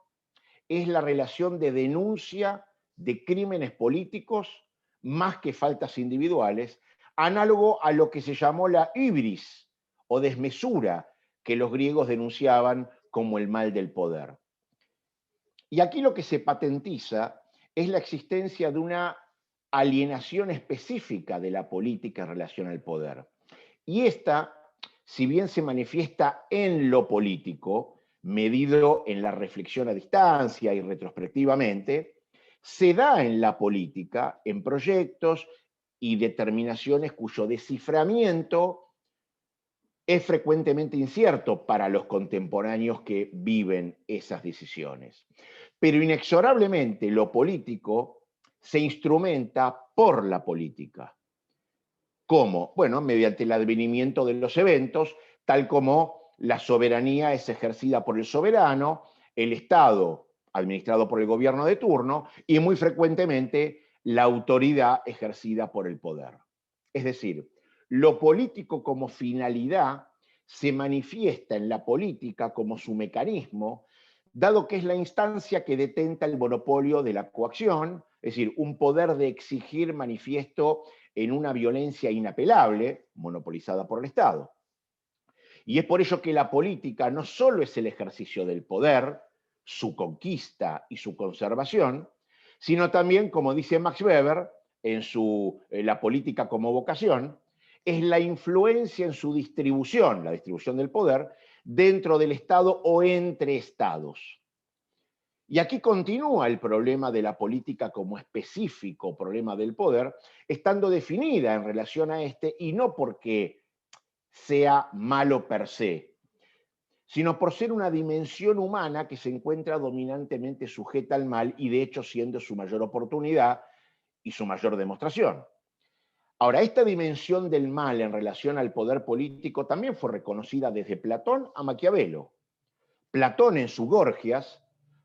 es la relación de denuncia de crímenes políticos más que faltas individuales, análogo a lo que se llamó la hibris o desmesura que los griegos denunciaban como el mal del poder. Y aquí lo que se patentiza es la existencia de una alienación específica de la política en relación al poder. Y esta, si bien se manifiesta en lo político, medido en la reflexión a distancia y retrospectivamente, se da en la política, en proyectos y determinaciones cuyo desciframiento es frecuentemente incierto para los contemporáneos que viven esas decisiones. Pero inexorablemente lo político se instrumenta por la política. ¿Cómo? Bueno, mediante el advenimiento de los eventos, tal como la soberanía es ejercida por el soberano, el Estado administrado por el gobierno de turno y muy frecuentemente la autoridad ejercida por el poder. Es decir, lo político como finalidad se manifiesta en la política como su mecanismo, dado que es la instancia que detenta el monopolio de la coacción, es decir, un poder de exigir manifiesto en una violencia inapelable, monopolizada por el Estado. Y es por ello que la política no solo es el ejercicio del poder, su conquista y su conservación, sino también, como dice Max Weber en su La política como vocación, es la influencia en su distribución, la distribución del poder, dentro del Estado o entre Estados. Y aquí continúa el problema de la política como específico problema del poder, estando definida en relación a este, y no porque sea malo per se, sino por ser una dimensión humana que se encuentra dominantemente sujeta al mal y de hecho siendo su mayor oportunidad y su mayor demostración. Ahora, esta dimensión del mal en relación al poder político también fue reconocida desde Platón a Maquiavelo. Platón en su Gorgias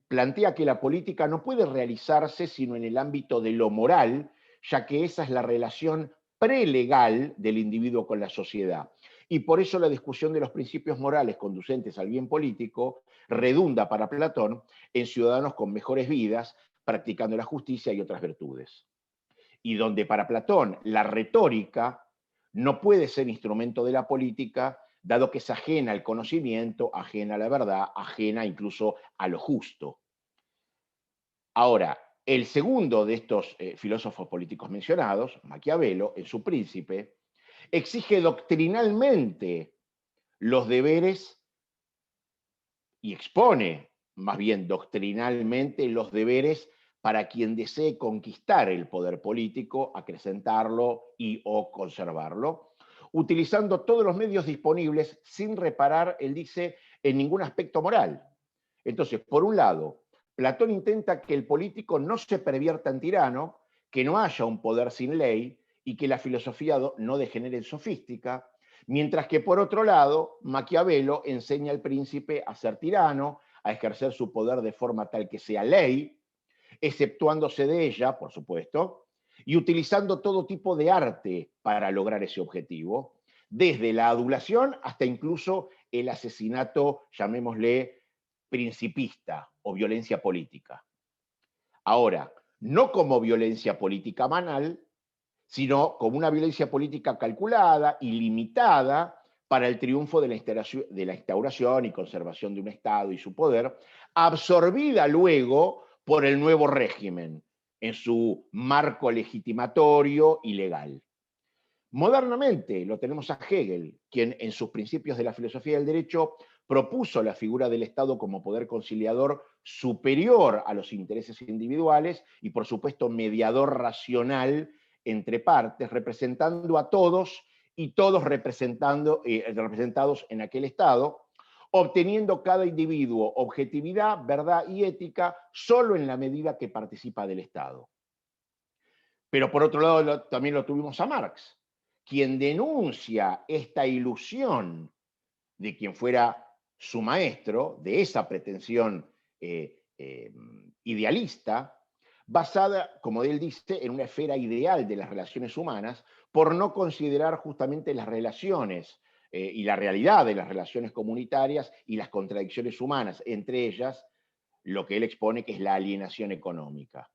plantea que la política no puede realizarse sino en el ámbito de lo moral, ya que esa es la relación prelegal del individuo con la sociedad. Y por eso la discusión de los principios morales conducentes al bien político redunda para Platón en ciudadanos con mejores vidas, practicando la justicia y otras virtudes. Y donde para Platón la retórica no puede ser instrumento de la política, dado que es ajena al conocimiento, ajena a la verdad, ajena incluso a lo justo. Ahora, el segundo de estos filósofos políticos mencionados, Maquiavelo, en su Príncipe, exige doctrinalmente los deberes y expone, más bien doctrinalmente, los deberes para quien desee conquistar el poder político, acrecentarlo y o conservarlo, utilizando todos los medios disponibles sin reparar, él dice, en ningún aspecto moral. Entonces, por un lado, Platón intenta que el político no se pervierta en tirano, que no haya un poder sin ley y que la filosofía no degenere en sofística, mientras que por otro lado, Maquiavelo enseña al príncipe a ser tirano, a ejercer su poder de forma tal que sea ley, exceptuándose de ella, por supuesto, y utilizando todo tipo de arte para lograr ese objetivo, desde la adulación hasta incluso el asesinato, llamémosle, principista o violencia política. Ahora, no como violencia política banal, sino como una violencia política calculada y limitada para el triunfo de la instauración y conservación de un Estado y su poder, absorbida luego por el nuevo régimen en su marco legitimatorio y legal. Modernamente lo tenemos a Hegel, quien en sus principios de la filosofía del derecho propuso la figura del Estado como poder conciliador superior a los intereses individuales y, por supuesto, mediador racional entre partes, representando a todos y todos representados en aquel Estado, obteniendo cada individuo objetividad, verdad y ética solo en la medida que participa del Estado. Pero por otro lado también lo tuvimos a Marx, quien denuncia esta ilusión de quien fuera su maestro, de esa pretensión idealista, basada, como él dice, en una esfera ideal de las relaciones humanas, por no considerar justamente las relaciones y la realidad de las relaciones comunitarias y las contradicciones humanas, entre ellas lo que él expone que es la alienación económica.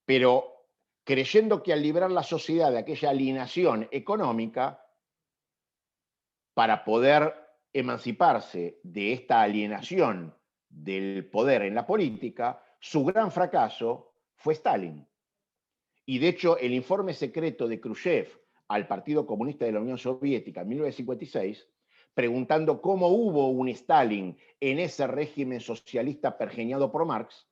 Pero creyendo que al liberar la sociedad de aquella alienación económica, para poder emanciparse de esta alienación del poder en la política, su gran fracaso fue Stalin. Y de hecho, el informe secreto de Khrushchev al Partido Comunista de la Unión Soviética en 1956, preguntando cómo hubo un Stalin en ese régimen socialista pergeñado por Marx,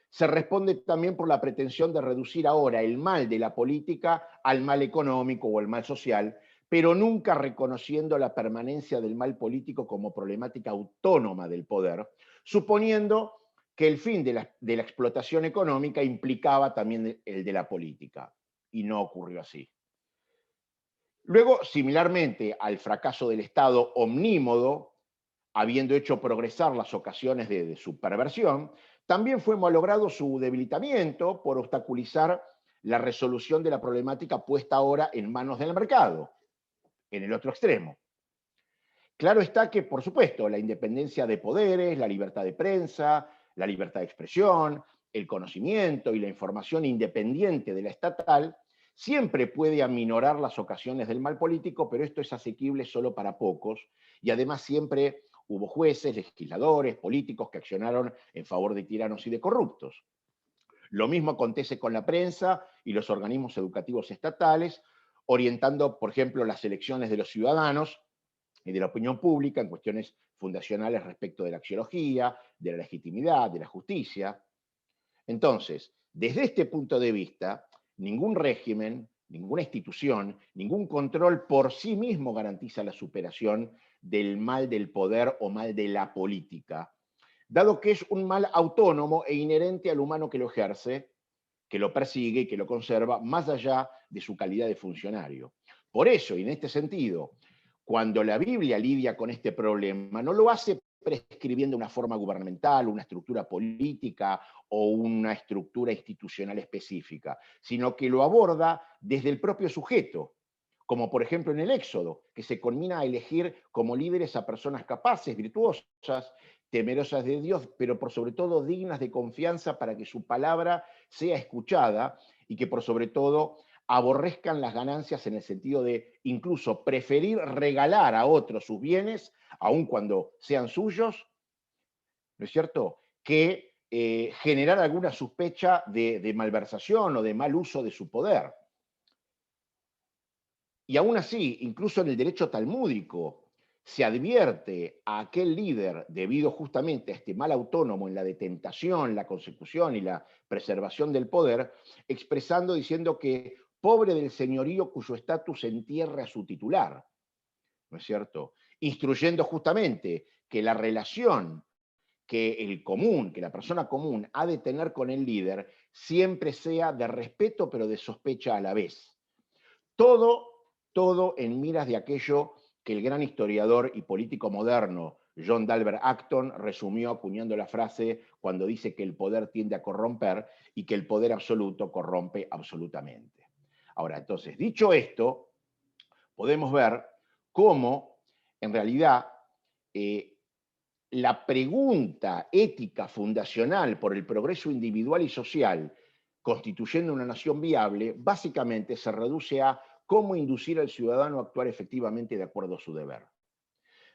se responde también por la pretensión de reducir ahora el mal de la política al mal económico o el mal social, pero nunca reconociendo la permanencia del mal político como problemática autónoma del poder, suponiendo que el fin de la explotación económica implicaba también el de la política, y no ocurrió así. Luego, similarmente al fracaso del Estado omnímodo, habiendo hecho progresar las ocasiones de su perversión, también fue malogrado su debilitamiento por obstaculizar la resolución de la problemática puesta ahora en manos del mercado, en el otro extremo. Claro está que, por supuesto, la independencia de poderes, la libertad de prensa, la libertad de expresión, el conocimiento y la información independiente de la estatal siempre puede aminorar las ocasiones del mal político, pero esto es asequible solo para pocos y además siempre hubo jueces, legisladores, políticos que accionaron en favor de tiranos y de corruptos. Lo mismo acontece con la prensa y los organismos educativos estatales, orientando, por ejemplo, las elecciones de los ciudadanos y de la opinión pública en cuestiones fundacionales respecto de la axiología, de la legitimidad, de la justicia. Entonces, desde este punto de vista, ningún régimen, ninguna institución, ningún control por sí mismo garantiza la superación del mal del poder o mal de la política, dado que es un mal autónomo e inherente al humano que lo ejerce, que lo persigue y que lo conserva más allá de su calidad de funcionario. Por eso, y en este sentido, cuando la Biblia lidia con este problema, no lo hace prescribiendo una forma gubernamental, una estructura política o una estructura institucional específica, sino que lo aborda desde el propio sujeto, como por ejemplo en el Éxodo, que se conmina a elegir como líderes a personas capaces, virtuosas, temerosas de Dios, pero por sobre todo dignas de confianza para que su palabra sea escuchada y que por sobre todo aborrezcan las ganancias en el sentido de incluso preferir regalar a otros sus bienes, aun cuando sean suyos, ¿no es cierto?, que generar alguna sospecha de malversación o de mal uso de su poder. Y aún así, incluso en el derecho talmúdico, se advierte a aquel líder, debido justamente a este mal autónomo en la detentación, la consecución y la preservación del poder, expresando, diciendo que pobre del señorío cuyo estatus entierra a su titular, ¿no es cierto? Instruyendo justamente que la relación que el común, que la persona común ha de tener con el líder, siempre sea de respeto pero de sospecha a la vez. Todo en miras de aquello que el gran historiador y político moderno John Dalbert Acton resumió acuñando la frase cuando dice que el poder tiende a corromper y que el poder absoluto corrompe absolutamente. Ahora, entonces, dicho esto, podemos ver cómo, en realidad, la pregunta ética fundacional por el progreso individual y social constituyendo una nación viable, básicamente se reduce a cómo inducir al ciudadano a actuar efectivamente de acuerdo a su deber.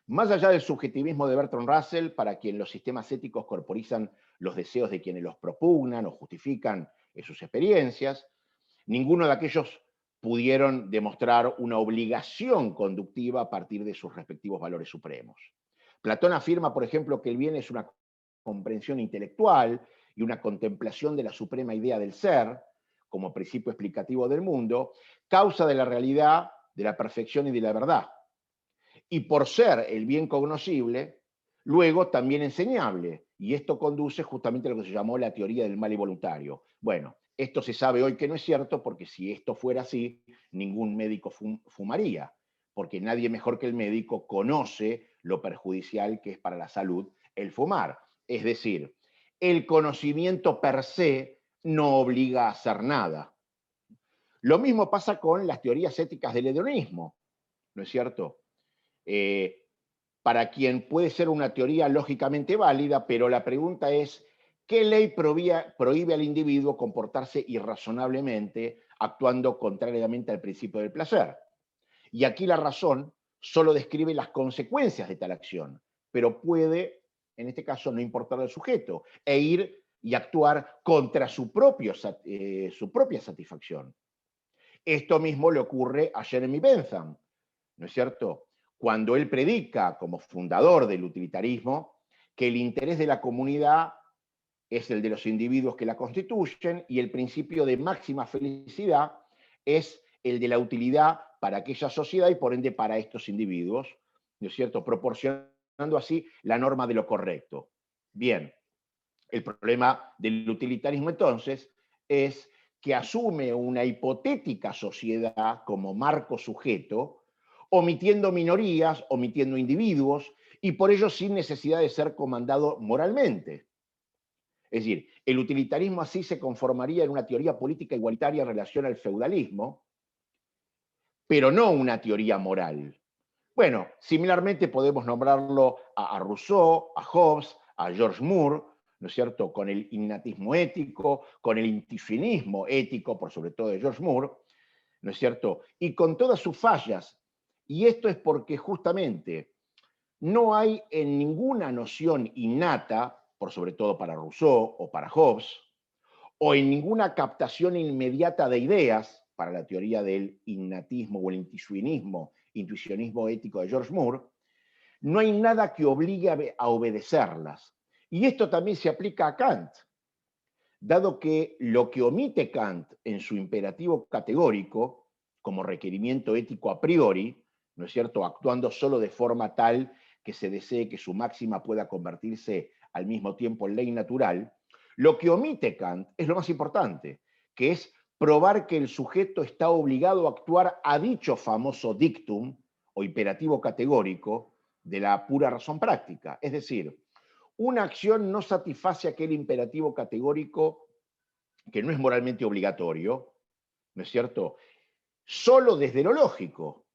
Más allá del subjetivismo de Bertrand Russell, para quien los sistemas éticos corporizan los deseos de quienes los propugnan o justifican en sus experiencias, ninguno de aquellos pudieron demostrar una obligación conductiva a partir de sus respectivos valores supremos. Platón afirma, por ejemplo, que el bien es una comprensión intelectual y una contemplación de la suprema idea del ser, como principio explicativo del mundo, causa de la realidad, de la perfección y de la verdad. Y por ser el bien cognoscible, luego también enseñable. Y esto conduce justamente a lo que se llamó la teoría del mal involuntario. Bueno, esto se sabe hoy que no es cierto, porque si esto fuera así, ningún médico fumaría, porque nadie mejor que el médico conoce lo perjudicial que es para la salud el fumar. Es decir, el conocimiento per se no obliga a hacer nada. Lo mismo pasa con las teorías éticas del hedonismo, ¿no es cierto? Para quien puede ser una teoría lógicamente válida, pero la pregunta es, ¿qué ley prohíbe al individuo comportarse irrazonablemente, actuando contrariamente al principio del placer? Y aquí la razón solo describe las consecuencias de tal acción, pero puede, en este caso, no importar al sujeto, e ir y actuar contra su propia satisfacción. Esto mismo le ocurre a Jeremy Bentham, ¿no es cierto? Cuando él predica, como fundador del utilitarismo, que el interés de la comunidad es el de los individuos que la constituyen y el principio de máxima felicidad es el de la utilidad para aquella sociedad y por ende para estos individuos, ¿no es cierto? Proporcionando así la norma de lo correcto. Bien, el problema del utilitarismo entonces es que asume una hipotética sociedad como marco sujeto, omitiendo minorías, omitiendo individuos, y por ello sin necesidad de ser comandado moralmente. Es decir, el utilitarismo así se conformaría en una teoría política igualitaria en relación al feudalismo, pero no una teoría moral. Bueno, similarmente podemos nombrarlo a Rousseau, a Hobbes, a George Moore, ¿no es cierto?, con el innatismo ético, con el intuicionismo ético, por sobre todo de George Moore, ¿no es cierto?, y con todas sus fallas. Y esto es porque justamente no hay en ninguna noción innata, por sobre todo para Rousseau o para Hobbes, o en ninguna captación inmediata de ideas, para la teoría del innatismo o el intuicionismo ético de George Moore, no hay nada que obligue a obedecerlas. Y esto también se aplica a Kant, dado que lo que omite Kant en su imperativo categórico, como requerimiento ético a priori, ¿no es cierto?, actuando solo de forma tal que se desee que su máxima pueda convertirse al mismo tiempo en ley natural, lo que omite Kant es lo más importante, que es probar que el sujeto está obligado a actuar a dicho famoso dictum o imperativo categórico de la pura razón práctica. Es decir, una acción no satisface aquel imperativo categórico que no es moralmente obligatorio, ¿no es cierto?, solo desde lo lógico,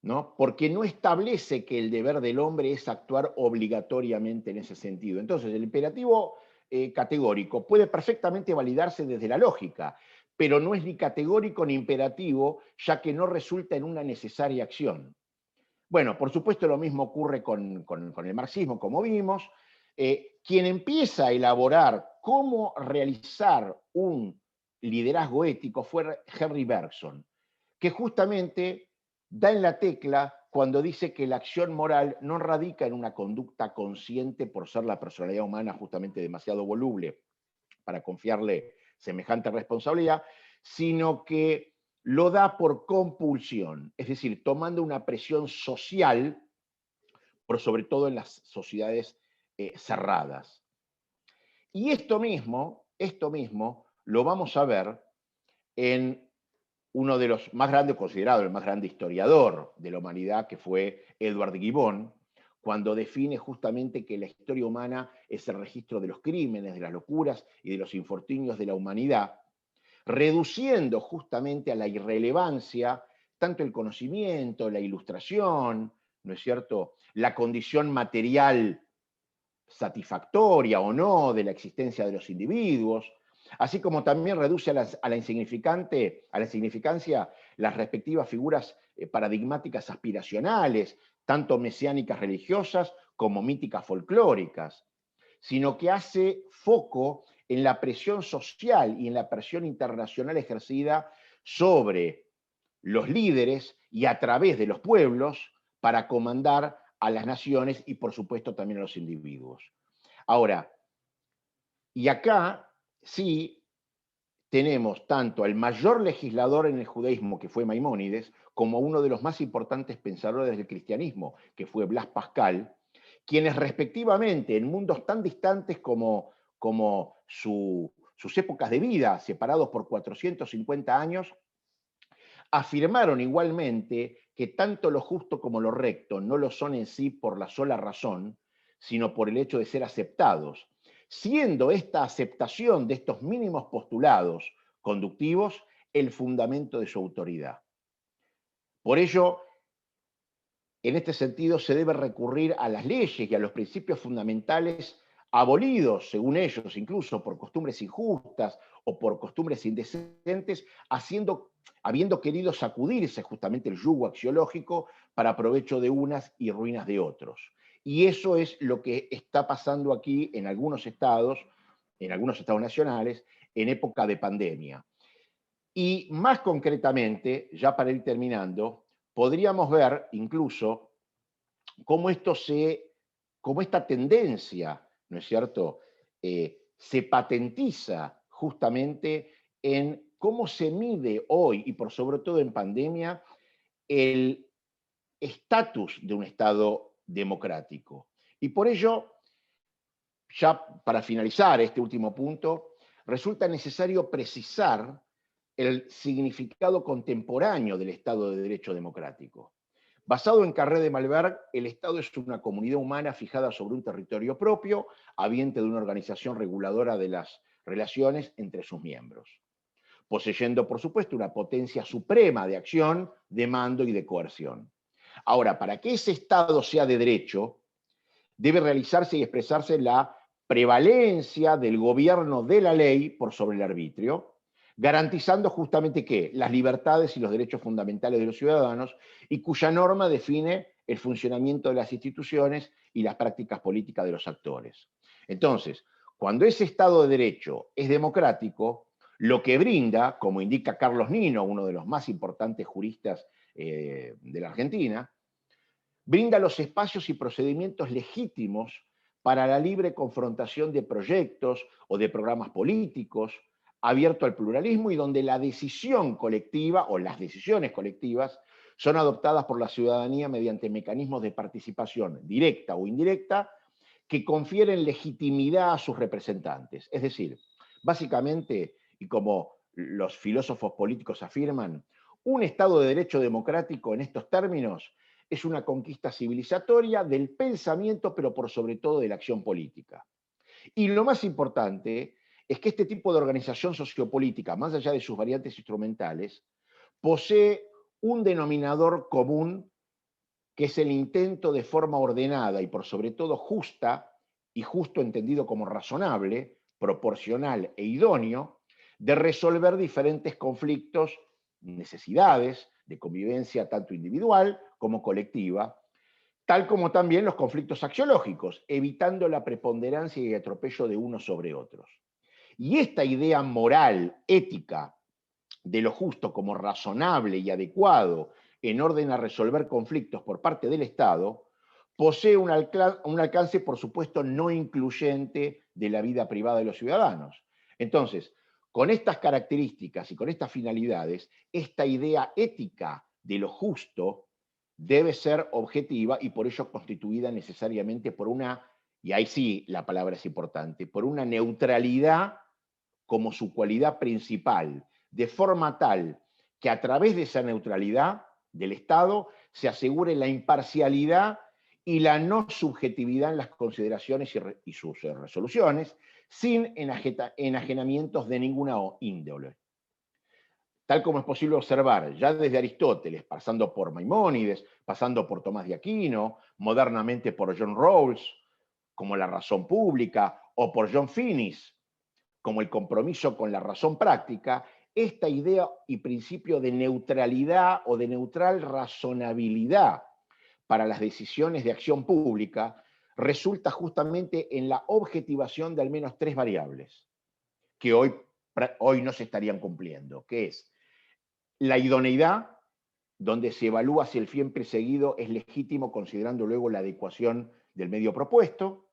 ¿no? Porque no establece que el deber del hombre es actuar obligatoriamente en ese sentido. Entonces, el imperativo categórico puede perfectamente validarse desde la lógica, pero no es ni categórico ni imperativo, ya que no resulta en una necesaria acción. Bueno, por supuesto lo mismo ocurre con el marxismo, como vimos. Quien empieza a elaborar cómo realizar un liderazgo ético fue Henry Bergson, que justamente da en la tecla cuando dice que la acción moral no radica en una conducta consciente por ser la personalidad humana justamente demasiado voluble para confiarle semejante responsabilidad, sino que lo da por compulsión, es decir, tomando una presión social por sobre todo en las sociedades cerradas. Y esto mismo lo vamos a ver en uno de los más grandes, considerado el más grande historiador de la humanidad, que fue Edward Gibbon, cuando define justamente que la historia humana es el registro de los crímenes, de las locuras y de los infortunios de la humanidad, reduciendo justamente a la irrelevancia tanto el conocimiento, la ilustración, ¿no es cierto?, la condición material satisfactoria o no de la existencia de los individuos, así como también reduce a la insignificancia las respectivas figuras paradigmáticas aspiracionales, tanto mesiánicas religiosas como míticas folclóricas, sino que hace foco en la presión social y en la presión internacional ejercida sobre los líderes y a través de los pueblos para comandar a las naciones y por supuesto también a los individuos. Ahora, y acá sí tenemos tanto al mayor legislador en el judaísmo, que fue Maimónides, como uno de los más importantes pensadores del cristianismo, que fue Blas Pascal, quienes respectivamente en mundos tan distantes como sus épocas de vida, separados por 450 años, afirmaron igualmente que tanto lo justo como lo recto no lo son en sí por la sola razón, sino por el hecho de ser aceptados, siendo esta aceptación de estos mínimos postulados conductivos el fundamento de su autoridad. Por ello, en este sentido, se debe recurrir a las leyes y a los principios fundamentales abolidos, según ellos, incluso por costumbres injustas o por costumbres indecentes, habiendo querido sacudirse justamente el yugo axiológico para provecho de unas y ruinas de otros. Y eso es lo que está pasando aquí en algunos estados nacionales, en época de pandemia. Y más concretamente, ya para ir terminando, podríamos ver incluso cómo esta tendencia, ¿no es cierto?, se patentiza justamente en cómo se mide hoy, y por sobre todo en pandemia, el estatus de un Estado democrático. Y por ello, ya para finalizar este último punto, resulta necesario precisar el significado contemporáneo del Estado de Derecho democrático. Basado en Carré de Malberg, el Estado es una comunidad humana fijada sobre un territorio propio, habiente de una organización reguladora de las relaciones entre sus miembros, poseyendo, por supuesto, una potencia suprema de acción, de mando y de coerción. Ahora, para que ese Estado sea de derecho, debe realizarse y expresarse la prevalencia del gobierno de la ley por sobre el arbitrio, garantizando justamente que las libertades y los derechos fundamentales de los ciudadanos, y cuya norma define el funcionamiento de las instituciones y las prácticas políticas de los actores. Entonces, cuando ese Estado de Derecho es democrático, lo que brinda, como indica Carlos Nino, uno de los más importantes juristas de la Argentina, brinda los espacios y procedimientos legítimos para la libre confrontación de proyectos o de programas políticos, abierto al pluralismo y donde la decisión colectiva o las decisiones colectivas son adoptadas por la ciudadanía mediante mecanismos de participación directa o indirecta que confieren legitimidad a sus representantes. Es decir, básicamente, y como los filósofos políticos afirman, un Estado de Derecho democrático en estos términos es una conquista civilizatoria del pensamiento, pero por sobre todo de la acción política. Y lo más importante es que este tipo de organización sociopolítica, más allá de sus variantes instrumentales, posee un denominador común que es el intento de forma ordenada y por sobre todo justa, y justo entendido como razonable, proporcional e idóneo, de resolver diferentes conflictos, necesidades de convivencia tanto individual como colectiva, tal como también los conflictos axiológicos, evitando la preponderancia y atropello de unos sobre otros. Y esta idea moral, ética, de lo justo como razonable y adecuado en orden a resolver conflictos por parte del Estado, posee un alcance, por supuesto, no incluyente de la vida privada de los ciudadanos. Entonces, con estas características y con estas finalidades, esta idea ética de lo justo debe ser objetiva y por ello constituida necesariamente por una, y ahí sí la palabra es importante, por una neutralidad como su cualidad principal, de forma tal que a través de esa neutralidad del Estado se asegure la imparcialidad y la no subjetividad en las consideraciones y sus resoluciones, sin enajenamientos de ninguna índole. Tal como es posible observar ya desde Aristóteles, pasando por Maimónides, pasando por Tomás de Aquino, modernamente por John Rawls, como la razón pública, o por John Finnis, como el compromiso con la razón práctica, esta idea y principio de neutralidad o de neutral razonabilidad para las decisiones de acción pública resulta justamente en la objetivación de al menos 3 variables que hoy no se estarían cumpliendo, que es la idoneidad, donde se evalúa si el fin perseguido es legítimo considerando luego la adecuación del medio propuesto,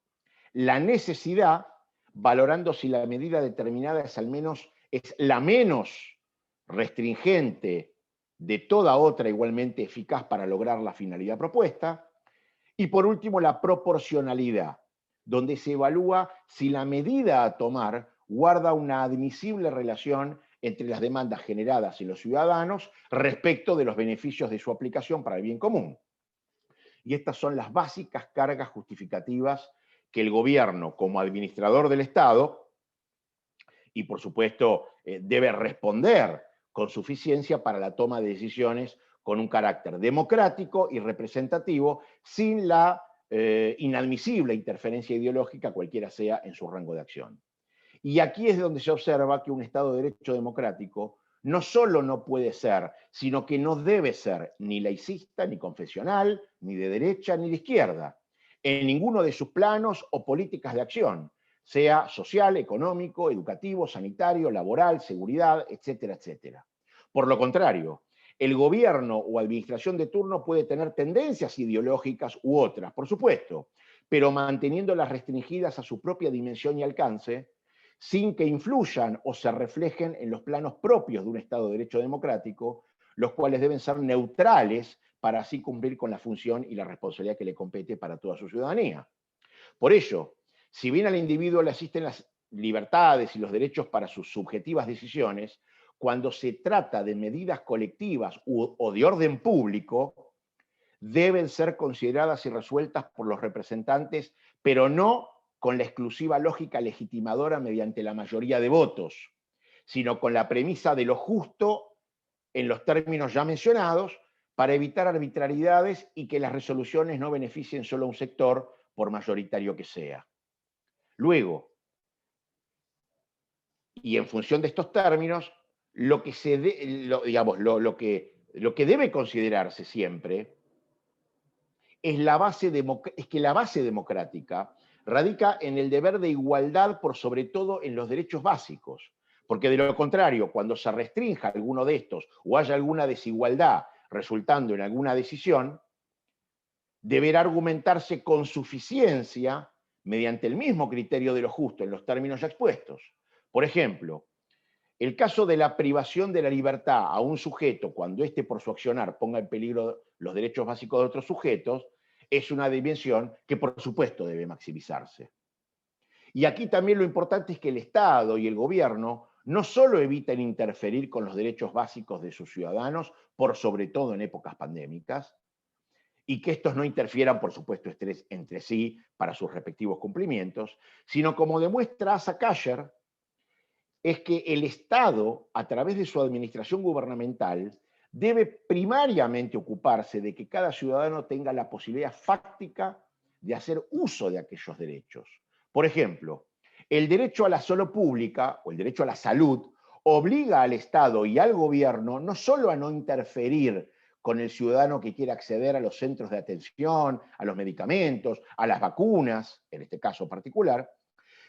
la necesidad, valorando si la medida determinada es la menos restringente de toda otra igualmente eficaz para lograr la finalidad propuesta, y por último la proporcionalidad, donde se evalúa si la medida a tomar guarda una admisible relación entre las demandas generadas en los ciudadanos respecto de los beneficios de su aplicación para el bien común. Y estas son las básicas cargas justificativas que el gobierno, como administrador del Estado, y por supuesto debe responder con suficiencia para la toma de decisiones con un carácter democrático y representativo, sin la inadmisible interferencia ideológica, cualquiera sea en su rango de acción. Y aquí es donde se observa que un Estado de Derecho democrático no solo no puede ser, sino que no debe ser ni laicista, ni confesional, ni de derecha, ni de izquierda, en ninguno de sus planos o políticas de acción, sea social, económico, educativo, sanitario, laboral, seguridad, etcétera, etcétera. Por lo contrario, el gobierno o administración de turno puede tener tendencias ideológicas u otras, por supuesto, pero manteniéndolas restringidas a su propia dimensión y alcance, sin que influyan o se reflejen en los planos propios de un Estado de Derecho democrático, los cuales deben ser neutrales para así cumplir con la función y la responsabilidad que le compete para toda su ciudadanía. Por ello, si bien al individuo le asisten las libertades y los derechos para sus subjetivas decisiones, cuando se trata de medidas colectivas o de orden público, deben ser consideradas y resueltas por los representantes, pero no con la exclusiva lógica legitimadora mediante la mayoría de votos, sino con la premisa de lo justo en los términos ya mencionados, para evitar arbitrariedades y que las resoluciones no beneficien solo a un sector, por mayoritario que sea. Luego, y en función de estos términos, lo que debe considerarse siempre es que la base democrática radica en el deber de igualdad por sobre todo en los derechos básicos, porque de lo contrario, cuando se restrinja alguno de estos o haya alguna desigualdad resultando en alguna decisión, deberá argumentarse con suficiencia mediante el mismo criterio de lo justo en los términos ya expuestos. Por ejemplo, el caso de la privación de la libertad a un sujeto cuando éste por su accionar ponga en peligro los derechos básicos de otros sujetos es una dimensión que por supuesto debe maximizarse. Y aquí también lo importante es que el Estado y el gobierno no solo eviten interferir con los derechos básicos de sus ciudadanos, por sobre todo en épocas pandémicas, y que estos no interfieran, por supuesto, entre sí para sus respectivos cumplimientos, sino como demuestra Asa Kasher, es que el Estado, a través de su administración gubernamental, debe primariamente ocuparse de que cada ciudadano tenga la posibilidad fáctica de hacer uso de aquellos derechos. Por ejemplo, el derecho a la salud pública o el derecho a la salud obliga al Estado y al gobierno no solo a no interferir con el ciudadano que quiera acceder a los centros de atención, a los medicamentos, a las vacunas, en este caso particular,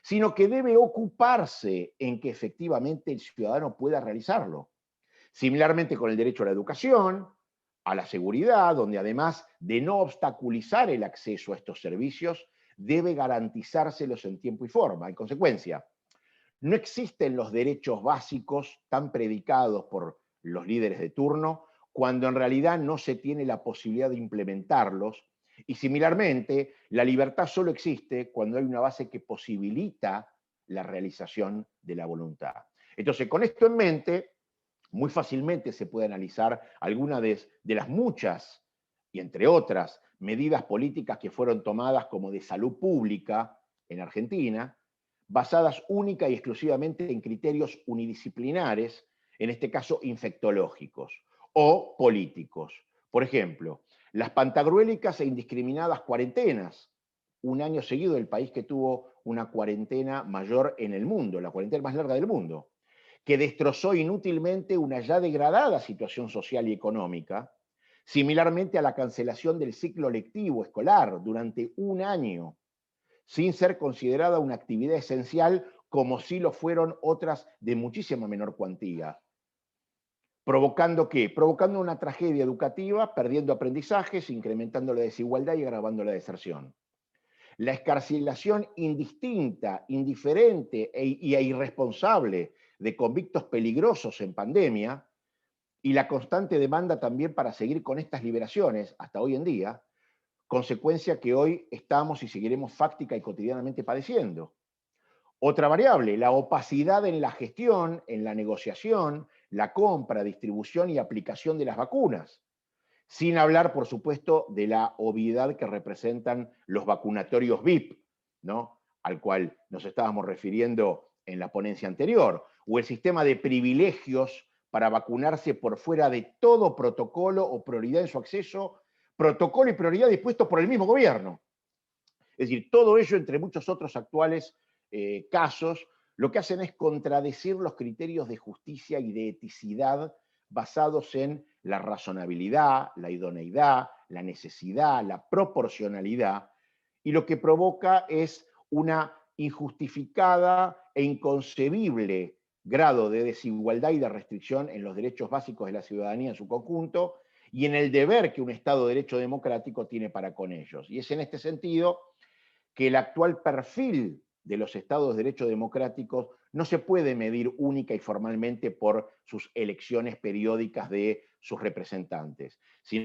sino que debe ocuparse en que efectivamente el ciudadano pueda realizarlo. Similarmente con el derecho a la educación, a la seguridad, donde además de no obstaculizar el acceso a estos servicios, debe garantizárselos en tiempo y forma. En consecuencia, no existen los derechos básicos tan predicados por los líderes de turno cuando en realidad no se tiene la posibilidad de implementarlos. Y similarmente, la libertad solo existe cuando hay una base que posibilita la realización de la voluntad. Entonces, con esto en mente, muy fácilmente se puede analizar algunas de las muchas, y entre otras, medidas políticas que fueron tomadas como de salud pública en Argentina, basadas única y exclusivamente en criterios unidisciplinares, en este caso infectológicos, o políticos. Por ejemplo, las pantagruélicas e indiscriminadas cuarentenas, un año seguido el país que tuvo una cuarentena mayor en el mundo, la cuarentena más larga del mundo, que destrozó inútilmente una ya degradada situación social y económica, similarmente a la cancelación del ciclo lectivo escolar durante un año, sin ser considerada una actividad esencial como sí lo fueron otras de muchísima menor cuantía. ¿Provocando qué? Provocando una tragedia educativa, perdiendo aprendizajes, incrementando la desigualdad y agravando la deserción. La excarcelación indistinta, indiferente e irresponsable de convictos peligrosos en pandemia y la constante demanda también para seguir con estas liberaciones hasta hoy en día, consecuencia que hoy estamos y seguiremos fáctica y cotidianamente padeciendo. Otra variable, la opacidad en la gestión, en la negociación, la compra, distribución y aplicación de las vacunas. Sin hablar, por supuesto, de la obviedad que representan los vacunatorios VIP, ¿no? Al cual nos estábamos refiriendo en la ponencia anterior, o el sistema de privilegios para vacunarse por fuera de todo protocolo o prioridad en su acceso, protocolo y prioridad dispuestos por el mismo gobierno. Es decir, todo ello, entre muchos otros actuales casos, lo que hacen es contradecir los criterios de justicia y de eticidad basados en la razonabilidad, la idoneidad, la necesidad, la proporcionalidad, y lo que provoca es una injustificada e inconcebible grado de desigualdad y de restricción en los derechos básicos de la ciudadanía en su conjunto y en el deber que un Estado de Derecho democrático tiene para con ellos. Y es en este sentido que el actual perfil de los Estados de Derecho democráticos no se puede medir única y formalmente por sus elecciones periódicas de sus representantes, sino